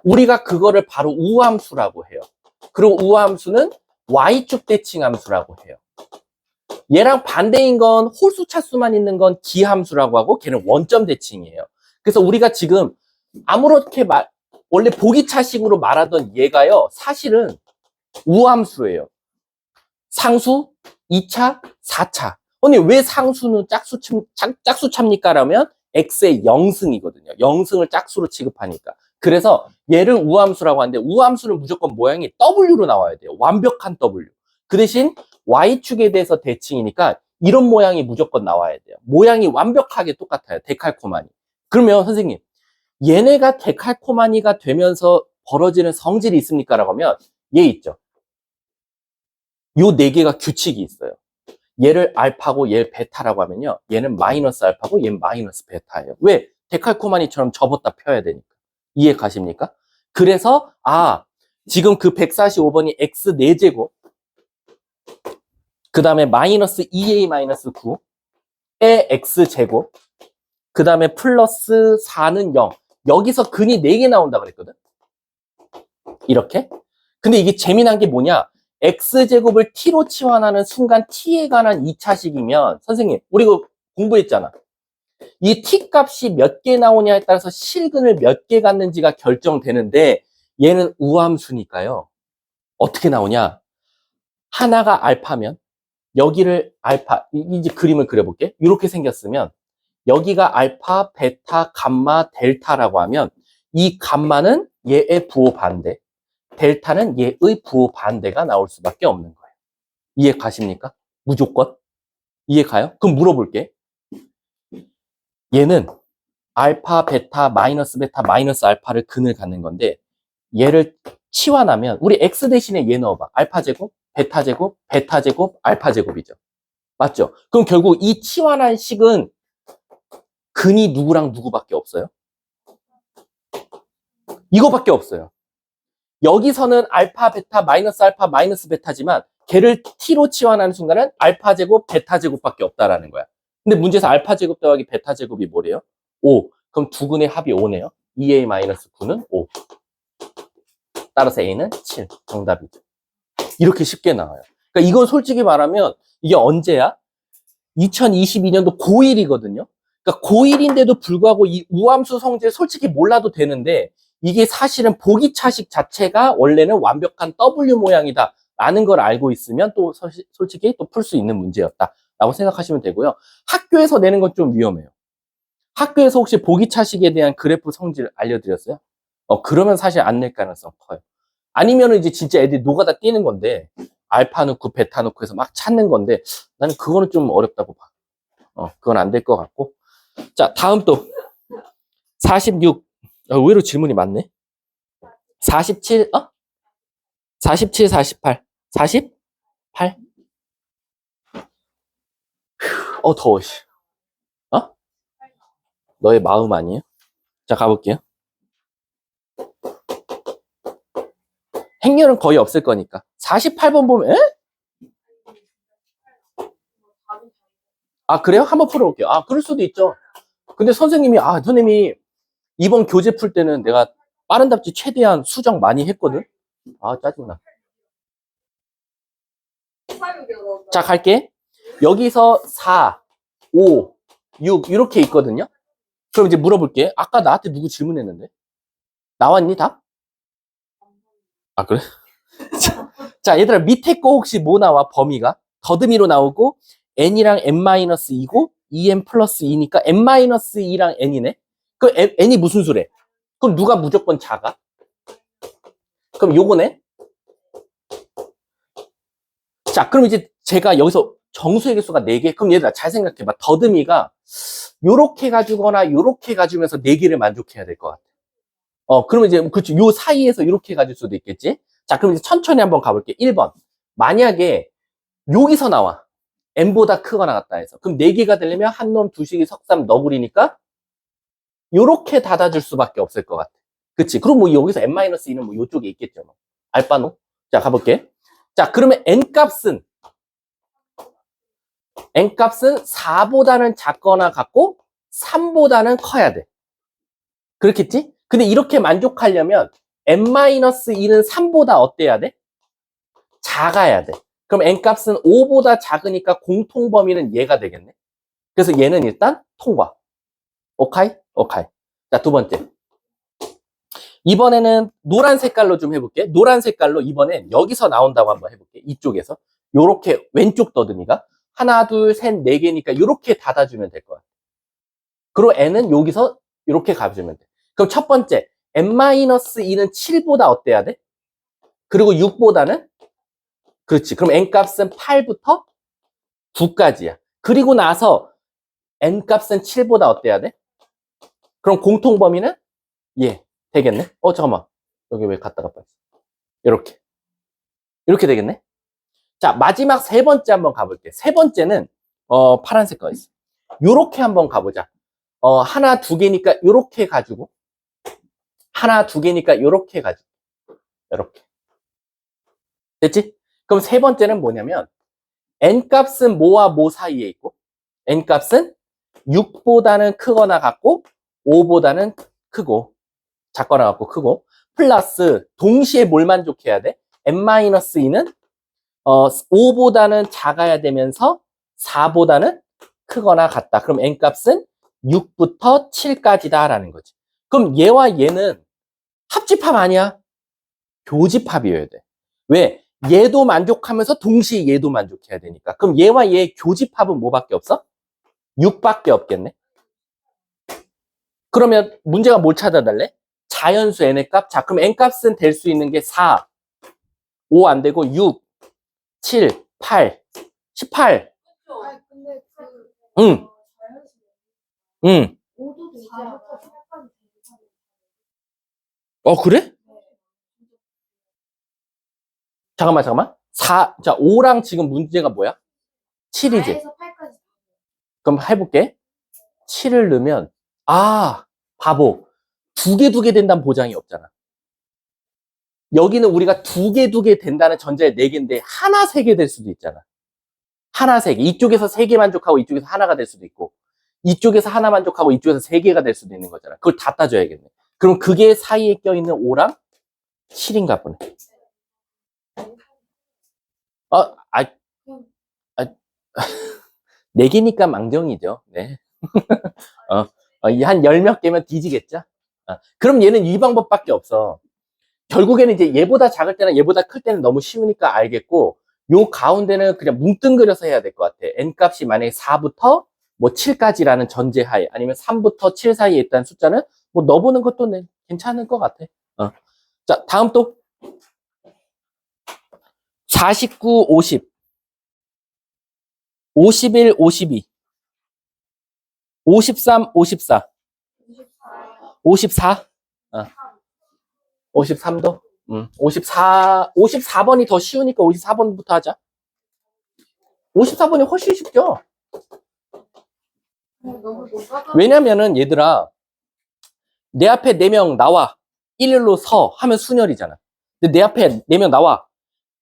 우리가 그거를 바로 우함수라고 해요. 그리고 우함수는 Y축대칭 함수라고 해요. 얘랑 반대인 건 홀수, 차수만 있는 건 기함수라고 하고 걔는 원점 대칭이에요. 그래서 우리가 지금 아무렇게 원래 보기차식으로 말하던 얘가요, 사실은 우함수예요. 상수, 2차, 4차. 언니, 왜 상수는 짝수차입니까? 라면 x의 0승이거든요. 0승을 짝수로 취급하니까. 그래서 얘를 우함수라고 하는데 우함수는 무조건 모양이 W로 나와야 돼요. 완벽한 W. 그 대신 Y축에 대해서 대칭이니까 이런 모양이 무조건 나와야 돼요. 모양이 완벽하게 똑같아요. 데칼코마니. 그러면 선생님, 얘네가 데칼코마니가 되면서 벌어지는 성질이 있습니까? 라고 하면 얘 있죠. 요 네 개가 규칙이 있어요. 얘를 알파고 얘를 베타라고 하면요. 얘는 마이너스 알파고 얘는 마이너스 베타예요. 왜? 데칼코마니처럼 접었다 펴야 되니까. 이해 가십니까? 그래서 지금 그 145번이 x 4제곱 그 다음에 마이너스 2a 마이너스 9에 x제곱 그 다음에 플러스 4는 0 여기서 근이 4개 나온다 그랬거든. 이렇게. 근데 이게 재미난 게 뭐냐? x제곱을 t로 치환하는 순간 t에 관한 2차식이면 선생님 우리 이거 공부했잖아. 이 t 값이 몇 개 나오냐에 따라서 실근을 몇 개 갖는지가 결정되는데 얘는 우함수니까요. 어떻게 나오냐? 하나가 알파면 여기를 알파, 이제 그림을 그려볼게. 이렇게 생겼으면 여기가 알파, 베타, 감마, 델타라고 하면 이 감마는 얘의 부호 반대, 델타는 얘의 부호 반대가 나올 수밖에 없는 거예요. 이해 가십니까? 무조건? 이해 가요? 그럼 물어볼게. 얘는 알파, 베타, 베타, 마이너스 알파를 근을 갖는 건데 얘를 치환하면 우리 x 대신에 얘 넣어봐. 알파 제곱, 베타 제곱, 베타 제곱, 알파 제곱이죠. 맞죠? 그럼 결국 이 치환한 식은 근이 누구랑 누구밖에 없어요? 이거밖에 없어요. 여기서는 알파, 베타, 알파, 마이너스 베타지만 걔를 t로 치환하는 순간은 알파 제곱, 베타 제곱밖에 없다라는 거야. 근데 문제에서 알파 제곱 더하기 베타 제곱이 뭐래요? 5. 그럼 두 근의 합이 5네요. 2a-9는 5. 따라서 a는 7. 정답이죠. 이렇게 쉽게 나와요. 그러니까 이건 솔직히 말하면 이게 언제야? 2022년도 고1이거든요. 그러니까 고1인데도 불구하고 이 우함수 성질 솔직히 몰라도 되는데 이게 사실은 보기차식 자체가 원래는 완벽한 W 모양이다 라는 걸 알고 있으면 또 솔직히 또 풀 수 있는 문제였다 라고 생각하시면 되고요. 학교에서 내는 건 좀 위험해요. 학교에서 혹시 보기차식에 대한 그래프 성질 알려드렸어요? 그러면 사실 안 낼 가능성 커요. 아니면은 이제 진짜 애들이 노가다 뛰는 건데 알파 넣고 베타 넣고 해서 막 찾는 건데 나는 그거는 좀 어렵다고 봐. 그건 안 될 것 같고. 자, 다음 또 46. 의외로 질문이 많네. 47, 47, 48. 48? 더워, 씨. 너의 마음 아니에요? 자, 가볼게요. 행렬은 거의 없을 거니까. 48번 보면, 그래요? 한번 풀어볼게요. 그럴 수도 있죠. 근데 선생님이 이번 교재 풀 때는 내가 빠른 답지 최대한 수정 많이 했거든? 짜증나. 자, 갈게. 여기서 4, 5, 6 이렇게 있거든요. 그럼 이제 물어볼게. 아까 나한테 누구 질문했는데? 나왔니 답? 그래? 자, 얘들아 밑에 거 혹시 뭐 나와? 범위가? 더듬이로 나오고 n이랑 n-2고 2n 플러스 2니까 n-2랑 n이네? 그 n이 무슨 수래? 그럼 누가 무조건 작아? 그럼 요거네? 자, 그럼 이제 제가 여기서 정수의 개수가 4개? 그럼 얘들아 잘 생각해봐. 더듬이가 요렇게 가주거나 요렇게 가주면서 4개를 만족해야 될 것 같아. 그러면 이제 그렇죠. 요 사이에서 이렇게 가질 수도 있겠지? 자, 그럼 이제 천천히 한번 가볼게. 1번. 만약에 여기서 나와. n보다 크거나 같다 해서. 그럼 4개가 되려면 한 놈, 두식이, 석삼, 너구리니까 요렇게 닫아줄 수밖에 없을 것 같아. 그치? 그럼 뭐 여기서 n-2는 뭐 요쪽에 있겠죠. 뭐. 알파노. 자, 가볼게. 자, 그러면 n값은 4보다는 작거나 같고 3보다는 커야 돼. 그렇겠지? 근데 이렇게 만족하려면 n-2는 3보다 어때야 돼? 작아야 돼. 그럼 n값은 5보다 작으니까 공통 범위는 얘가 되겠네. 그래서 얘는 일단 통과. 오카이? 오카이. 자, 두 번째. 이번에는 노란 색깔로 좀 해볼게. 노란 색깔로 이번엔 여기서 나온다고 한번 해볼게. 이쪽에서. 요렇게 왼쪽 더듬이가. 하나, 둘, 셋, 4개니까 요렇게 닫아주면 될 거야. 그리고 n은 여기서 이렇게 가주면 돼. 그럼 첫 번째, n-2는 7보다 어때야 돼? 그리고 6보다는? 그렇지. 그럼 n 값은 8부터 9까지야. 그리고 나서 n 값은 7보다 어때야 돼? 그럼 공통 범위는? 예, 되겠네. 잠깐만. 여기 왜 갔다가 빠졌어? 이렇게 되겠네. 자, 마지막 세 번째 한번 가볼게. 세 번째는 파란색 거 있어. 요렇게 한번 가보자. 하나, 두 개니까 요렇게 가지고, 하나, 두 개니까 요렇게 가지고, 요렇게. 됐지? 그럼 세 번째는 뭐냐면 n 값은 뭐와 뭐 사이에 있고, n 값은 6보다는 크거나 같고 5보다는 크고, 작거나 같고 크고, 플러스 동시에 뭘 만족해야 돼? n-2는 5보다는 작아야 되면서 4보다는 크거나 같다. 그럼 n 값은 6부터 7까지다 라는 거지. 그럼 얘와 얘는 합집합 아니야? 교집합이어야 돼. 왜? 얘도 만족하면서 동시에 얘도 만족해야 되니까. 그럼 얘와 얘의 교집합은 뭐밖에 없어? 6밖에 없겠네. 그러면 문제가 뭘 찾아달래? 자연수 n의 값. 자, 그럼 n 값은 될 수 있는 게 4, 5 안 되고 6, 7, 8, 18. 아니 근데 그 응, 응. 5도 되지 않아요? 8까지 되지 그래? 않아요? 잠깐만. 5랑 지금 문제가 뭐야? 7이지. 4에서 8까지. 그럼 해볼게. 7을 넣으면, 바보. 두 개 된다는 보장이 없잖아. 여기는 우리가 두 개 된다는 전제에 4개인데, 하나 3개 될 수도 있잖아. 하나 3개. 이쪽에서 3개 만족하고 이쪽에서 하나가 될 수도 있고, 이쪽에서 하나 만족하고 이쪽에서 3개가 될 수도 있는 거잖아. 그걸 다 따져야겠네. 그럼 그게 사이에 껴있는 5랑 7인가 보네. 아, 아, 4개니까 망정이죠. 네. 한 10몇 개면 뒤지겠죠? 그럼 얘는 이 방법밖에 없어. 결국에는 이제 얘보다 작을 때나 얘보다 클 때는 너무 쉬우니까 알겠고, 요 가운데는 그냥 뭉뚱그려서 해야 될 것 같아. n 값이 만약에 4부터 뭐 7까지라는 전제하에, 아니면 3부터 7 사이에 있다는 숫자는 뭐 넣어보는 것도 괜찮을 것 같아. 자, 다음 또 49, 50, 51, 52, 53, 54, 54, 53도? 54번이 더 쉬우니까 54번부터 하자. 54번이 훨씬 쉽죠? 너무 높아서 왜냐면은 얘들아, 내 앞에 4명 나와. 일일로 서. 하면 순열이잖아. 근데 내 앞에 4명 나와.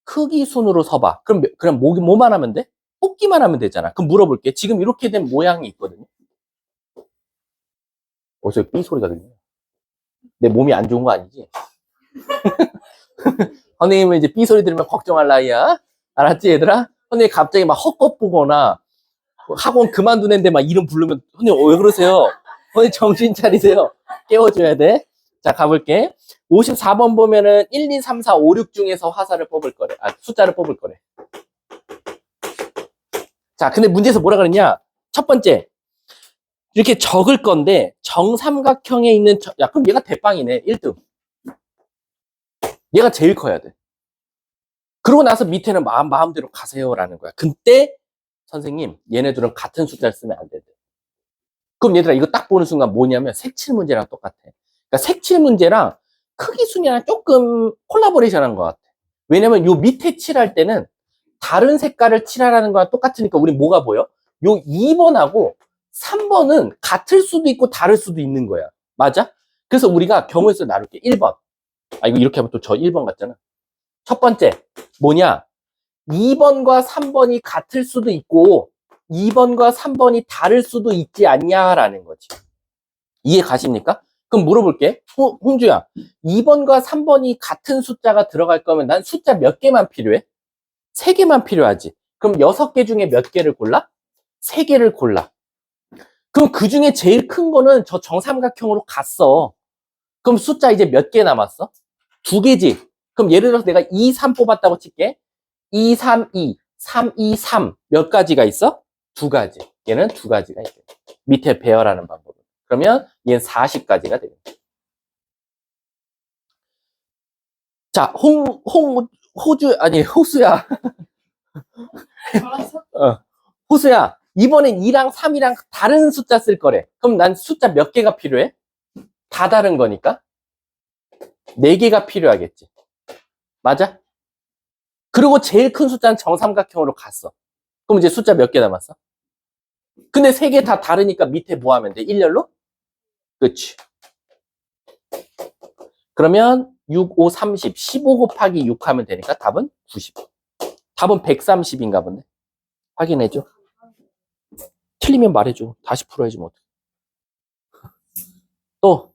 크기 순으로 서봐. 그럼 뭐만 하면 돼? 뽑기만 하면 되잖아. 그럼 물어볼게. 지금 이렇게 된 모양이 있거든요. 어디서 삐 소리가 들리냐? 내 몸이 안 좋은 거 아니지? 선생님은 이제 삐 소리 들으면 걱정할 나이야. 알았지, 얘들아? 선생님 갑자기 막 헛것 보거나 학원 그만둔 애인데 막 이름 부르면 선생님 왜 그러세요? 선생님 정신 차리세요. 깨워줘야 돼. 자, 가볼게. 54번 보면은 1, 2, 3, 4, 5, 6 중에서 화살을 뽑을 거래. 숫자를 뽑을 거래. 자, 근데 문제에서 뭐라 그랬냐? 첫 번째, 이렇게 적을 건데 정삼각형에 있는 그럼 얘가 대빵이네. 1등. 얘가 제일 커야 돼. 그러고 나서 밑에는 마음대로 가세요라는 거야. 그때 선생님, 얘네들은 같은 숫자를 쓰면 안 돼. 그럼 얘들아, 이거 딱 보는 순간 뭐냐면 색칠 문제랑 똑같아. 그러니까 색칠 문제랑 크기 순이랑 조금 콜라보레이션 한 것 같아. 왜냐면 요 밑에 칠할 때는 다른 색깔을 칠하라는 거랑 똑같으니까 우리 뭐가 보여? 요 2번하고 3번은 같을 수도 있고 다를 수도 있는 거야. 맞아? 그래서 우리가 경우의 수를 나눌게. 1번. 이거 이렇게 하면 또 저 1번 같잖아. 첫 번째, 뭐냐? 2번과 3번이 같을 수도 있고 2번과 3번이 다를 수도 있지 않냐라는 거지. 이해 가십니까? 그럼 물어볼게. 홍주야, 2번과 3번이 같은 숫자가 들어갈 거면 난 숫자 몇 개만 필요해? 3개만 필요하지. 그럼 6개 중에 몇 개를 골라? 3개를 골라. 그럼 그 중에 제일 큰 거는 저 정삼각형으로 갔어. 그럼 숫자 이제 몇 개 남았어? 2개지. 그럼 예를 들어서 내가 2, 3 뽑았다고 칠게. 2, 3, 2, 3, 2, 3. 몇 가지가 있어? 2가지. 얘는 2가지가 있대. 밑에 배열하는 방법은. 그러면 얘는 40까지가 돼요. 자, 호수야. 알았어? 호수야, 이번엔 2랑 3이랑 다른 숫자 쓸 거래. 그럼 난 숫자 몇 개가 필요해? 다 다른 거니까 4개가 필요하겠지. 맞아? 그리고 제일 큰 숫자는 정삼각형으로 갔어. 그럼 이제 숫자 몇 개 남았어? 근데 3개 다 다르니까 밑에 뭐 하면 돼? 일렬로? 그치. 그러면 6, 5, 30, 15 곱하기 6 하면 되니까 답은 90. 답은 130인가 본데. 확인해줘. 틀리면 말해줘. 다시 풀어야지 뭐. 또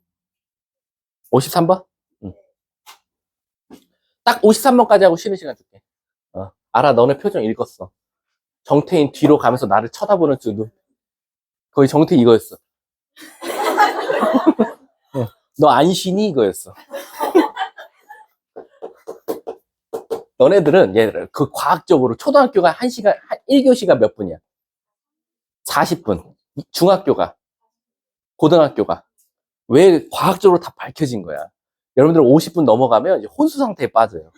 53번? 응. 딱 53번까지 하고 쉬는 시간 줄게. 알아, 너네 표정 읽었어. 정태인 뒤로 가면서 나를 쳐다보는 눈. 거의 정태인 이거였어. 너 안 쉬니? 이거였어. 너네들은 얘들 그 과학적으로 초등학교가 1시간 1교시가 몇 분이야? 40분. 중학교가, 고등학교가 왜 과학적으로 다 밝혀진 거야. 여러분들 50분 넘어가면 이제 혼수 상태에 빠져요.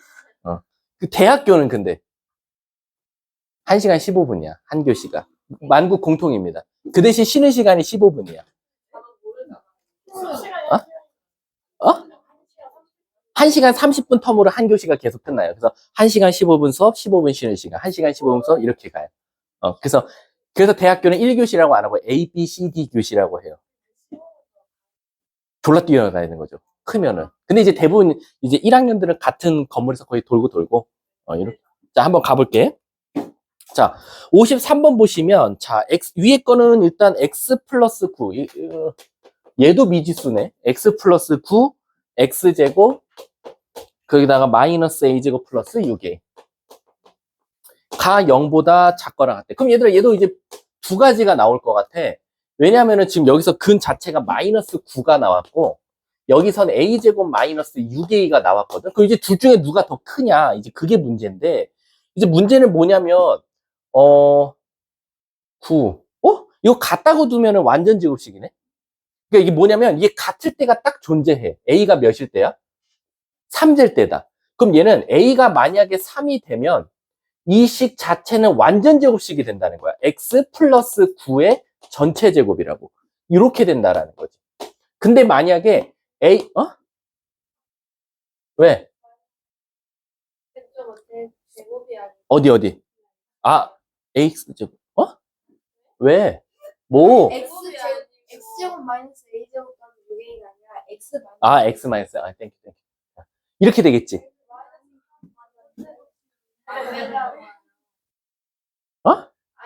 그 대학교는 근데 1시간 15분이야. 한 교시가. 만국 공통입니다. 그 대신 쉬는 시간이 15분이야. 어? 1시간 30분 텀으로 한 교시가 계속 끝나요. 그래서 1시간 15분 수업, 15분 쉬는 시간, 1시간 15분 수업 이렇게 가요. 그래서 대학교는 1교시라고 안 하고 A, B, C, D 교시라고 해요. 졸라 뛰어가야 거죠. 크면은. 근데 이제 대부분 이제 1학년들은 같은 건물에서 거의 돌고 이렇게. 자, 한번 가볼게. 자, 53번 보시면 자, 위에 거는 일단 x 플러스 9. 얘도 미지수네. x 플러스 9, x제곱 거기다가 마이너스 a제곱 플러스 6에 가 0보다 작거나 같대. 그럼 얘들아, 얘도 이제 두 가지가 나올 것 같아. 왜냐면은 지금 여기서 근 자체가 마이너스 9가 나왔고, 여기선 a제곱 마이너스 6a가 나왔거든. 그럼 이제 둘 중에 누가 더 크냐? 이제 그게 문제인데, 이제 문제는 뭐냐면, 9. 이거 같다고 두면은 완전 제곱식이네? 그러니까 이게 뭐냐면, 이게 같을 때가 딱 존재해. a가 몇일 때야? 3일 때다. 그럼 얘는 a가 만약에 3이 되면, 이 식 자체는 완전 제곱식이 된다는 거야. x 플러스 9의 전체 제곱이라고. 이렇게 된다라는 거지. 근데 만약에 왜? 제곱이 아니고 어디? 아, ax 제곱. 왜? 뭐? X제곱 마이너스 A제곱 하면 6A가 아니라 X 마이너스 x 마이너스. 땡큐. 이렇게 되겠지.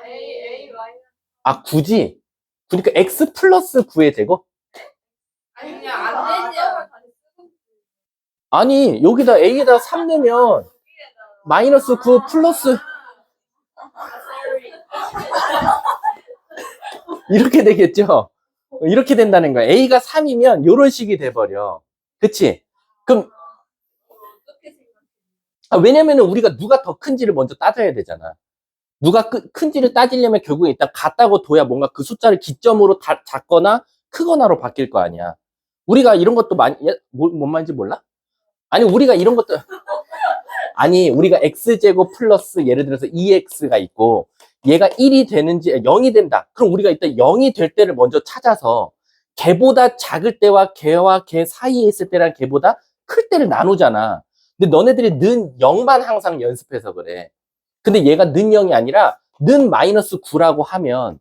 A 마이너스 굳이? 그러니까 x 플러스 9의 제곱? 아니 그냥 안 되지. 아니, 여기다 a에다 3 넣으면 마이너스 9 플러스 이렇게 되겠죠? 이렇게 된다는 거야. a가 3이면 이런 식이 돼버려. 그치? 그럼 왜냐면은 우리가 누가 더 큰지를 먼저 따져야 되잖아. 누가 큰지를 따지려면 결국에 일단 같다고 둬야 뭔가 그 숫자를 기점으로 작거나 크거나로 바뀔 거 아니야. 우리가 이런 것도 뭔 말인지 몰라? 아니, 우리가 이런 것도 아니, 우리가 x제곱 플러스 예를 들어서 2x가 있고 얘가 1이 되는지 0이 된다. 그럼 우리가 일단 0이 될 때를 먼저 찾아서 걔보다 작을 때와 걔와 걔 사이에 있을 때랑 걔보다 클 때를 나누잖아. 근데 너네들이 는 0만 항상 연습해서 그래. 근데 얘가 는 0이 아니라 는 마이너스 9라고 하면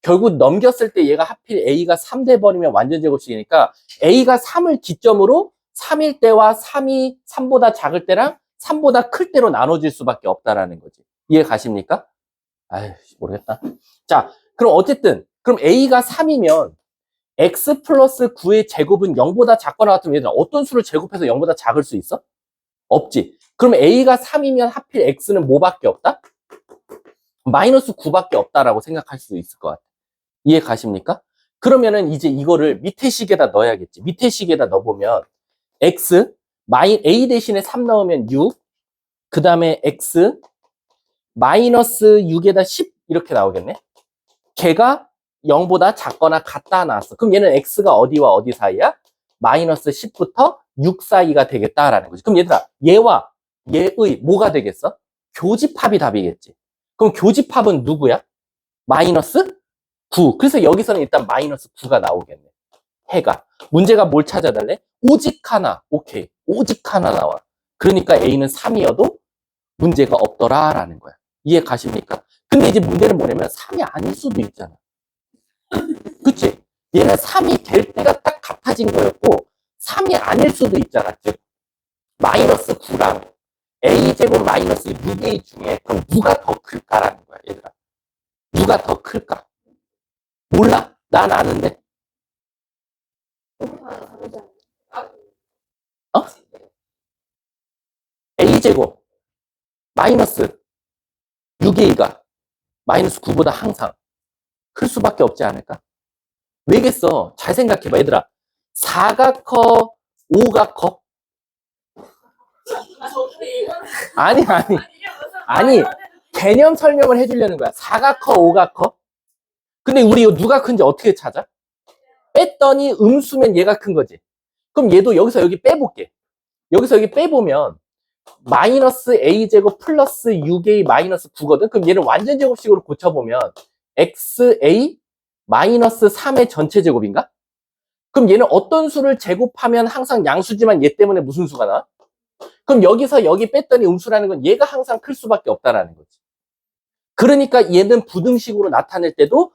결국 넘겼을 때 얘가 하필 a가 3 돼버리면 완전 제곱식이니까 a가 3을 기점으로 3일 때와 3이 3보다 작을 때랑 3보다 클 때로 나눠질 수밖에 없다라는 거지. 이해 가십니까? 아유, 모르겠다. 자, 그럼 어쨌든 그럼 a가 3이면 x 플러스 9의 제곱은 0보다 작거나 같으면 얘들아 어떤 수를 제곱해서 0보다 작을 수 있어? 없지. 그럼 a가 3이면 하필 x는 뭐밖에 없다? 마이너스 9밖에 없다라고 생각할 수 있을 것 같아. 이해 가십니까? 그러면은 이제 이거를 밑에 식에다 넣어야겠지. 밑에 식에다 넣어보면 x a 대신에 3 넣으면 6, 그 다음에 x 마이너스 6에다 10 이렇게 나오겠네. 걔가 0보다 작거나 같다 나왔어. 그럼 얘는 x가 어디와 어디 사이야? 마이너스 10부터 6 사이가 되겠다라는 거지. 그럼 얘들아, 얘와 얘의 뭐가 되겠어? 교집합이 답이겠지. 그럼 교집합은 누구야? 마이너스 9. 그래서 여기서는 일단 마이너스 9가 나오겠네. 해가. 문제가 뭘 찾아달래? 오직 하나. 오케이. 오직 하나 나와. 그러니까 A는 3이어도 문제가 없더라라는 거야. 이해 가십니까? 근데 이제 문제는 뭐냐면 3이 아닐 수도 있잖아. 그치? 얘는 3이 될 때가 딱 같아진 거였고 3이 아닐 수도 있잖아. 즉 마이너스 9랑 A제곱 마이너스 6A 중에 그럼 누가 더 클까라는 거야, 얘들아. 누가 더 클까? 몰라? 난 아는데. 너무 다르지 않아? 어? A제곱 마이너스 6A가 마이너스 9보다 항상 클 수밖에 없지 않을까? 왜겠어? 잘 생각해봐, 얘들아. 4가 커, 5가 커? 아니, 개념 설명을 해주려는 거야. 4가 커, 5가 커? 근데 우리 이거 누가 큰지 어떻게 찾아? 뺐더니 음수면 얘가 큰 거지. 그럼 얘도 여기서 여기 빼볼게. 여기서 여기 빼보면 마이너스 a제곱 플러스 6a 마이너스 9거든. 그럼 얘를 완전 제곱식으로 고쳐보면 xa 마이너스 3의 전체 제곱인가? 그럼 얘는 어떤 수를 제곱하면 항상 양수지만 얘 때문에 무슨 수가 나와? 그럼 여기서 여기 뺐더니 음수라는 건 얘가 항상 클 수밖에 없다라는 거지. 그러니까 얘는 부등식으로 나타낼 때도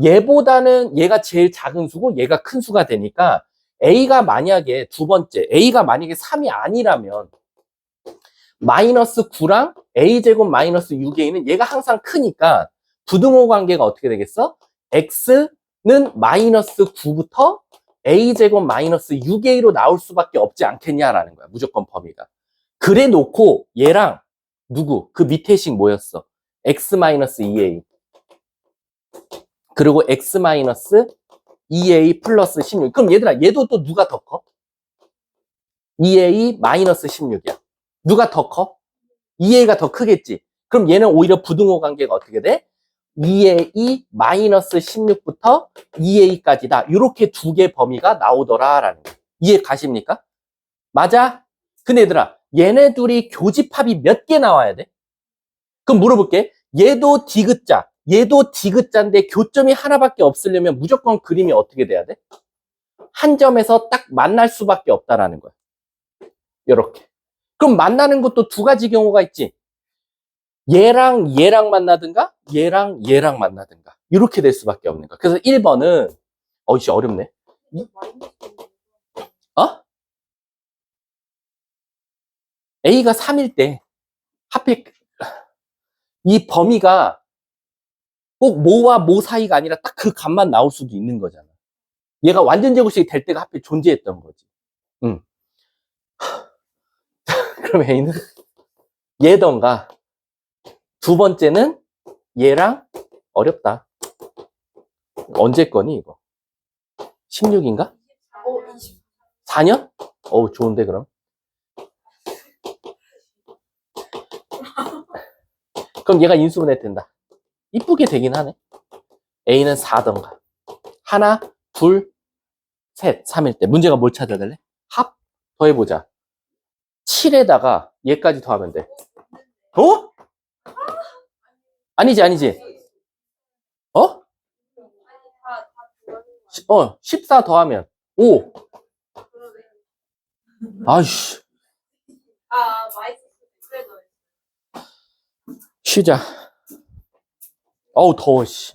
얘보다는 얘가 제일 작은 수고 얘가 큰 수가 되니까 A가 만약에 두 번째, A가 만약에 3이 아니라면 마이너스 9랑 A제곱 마이너스 6A는 얘가 항상 크니까 부등호 관계가 어떻게 되겠어? X는 마이너스 9부터 A제곱 마이너스 6A로 나올 수밖에 없지 않겠냐라는 거야. 무조건 범위가. 그래 놓고 얘랑 누구? 그 밑에 식 뭐였어? X 마이너스 2A. 그리고 X 마이너스 2A 플러스 16. 그럼 얘들아, 얘도 또 누가 더 커? 2A 마이너스 16이야. 누가 더 커? 2A가 더 크겠지. 그럼 얘는 오히려 부등호 관계가 어떻게 돼? 2A 마이너스 16부터 2A까지다. 이렇게 두 개 범위가 나오더라라는 거예요. 이해 가십니까? 맞아? 근데 얘들아, 얘네 둘이 교집합이 몇 개 나와야 돼? 그럼 물어볼게. 얘도 디귿자, 얘도 디귿자인데 교점이 하나밖에 없으려면 무조건 그림이 어떻게 돼야 돼? 한 점에서 딱 만날 수밖에 없다라는 거야. 요렇게. 그럼 만나는 것도 두 가지 경우가 있지. 얘랑 얘랑 만나든가 얘랑 얘랑 만나든가 이렇게 될 수밖에 없는 거야. 그래서 1번은 어이씨 어렵네. 어? A가 3일 때 하필 이 범위가 꼭 뭐와 뭐 사이가 아니라 딱 그 값만 나올 수도 있는 거잖아. 얘가 완전 제곱식이 될 때가 하필 존재했던 거지. 응. 그럼 A는 얘던가 두 번째는 얘랑 어렵다. 언제 거니 이거? 16인가? 4년? 어우 좋은데 그럼. 그럼 얘가 인수분해 된다. 이쁘게 되긴 하네. A는 4던가. 하나, 둘, 셋, 3일 때. 문제가 뭘 찾아야 될래? 합 더해보자. 7에다가 얘까지 더하면 돼. 어? 아니지. 어? 14 더하면 5. 아이씨. 쉬자. 어우, 더워, 씨.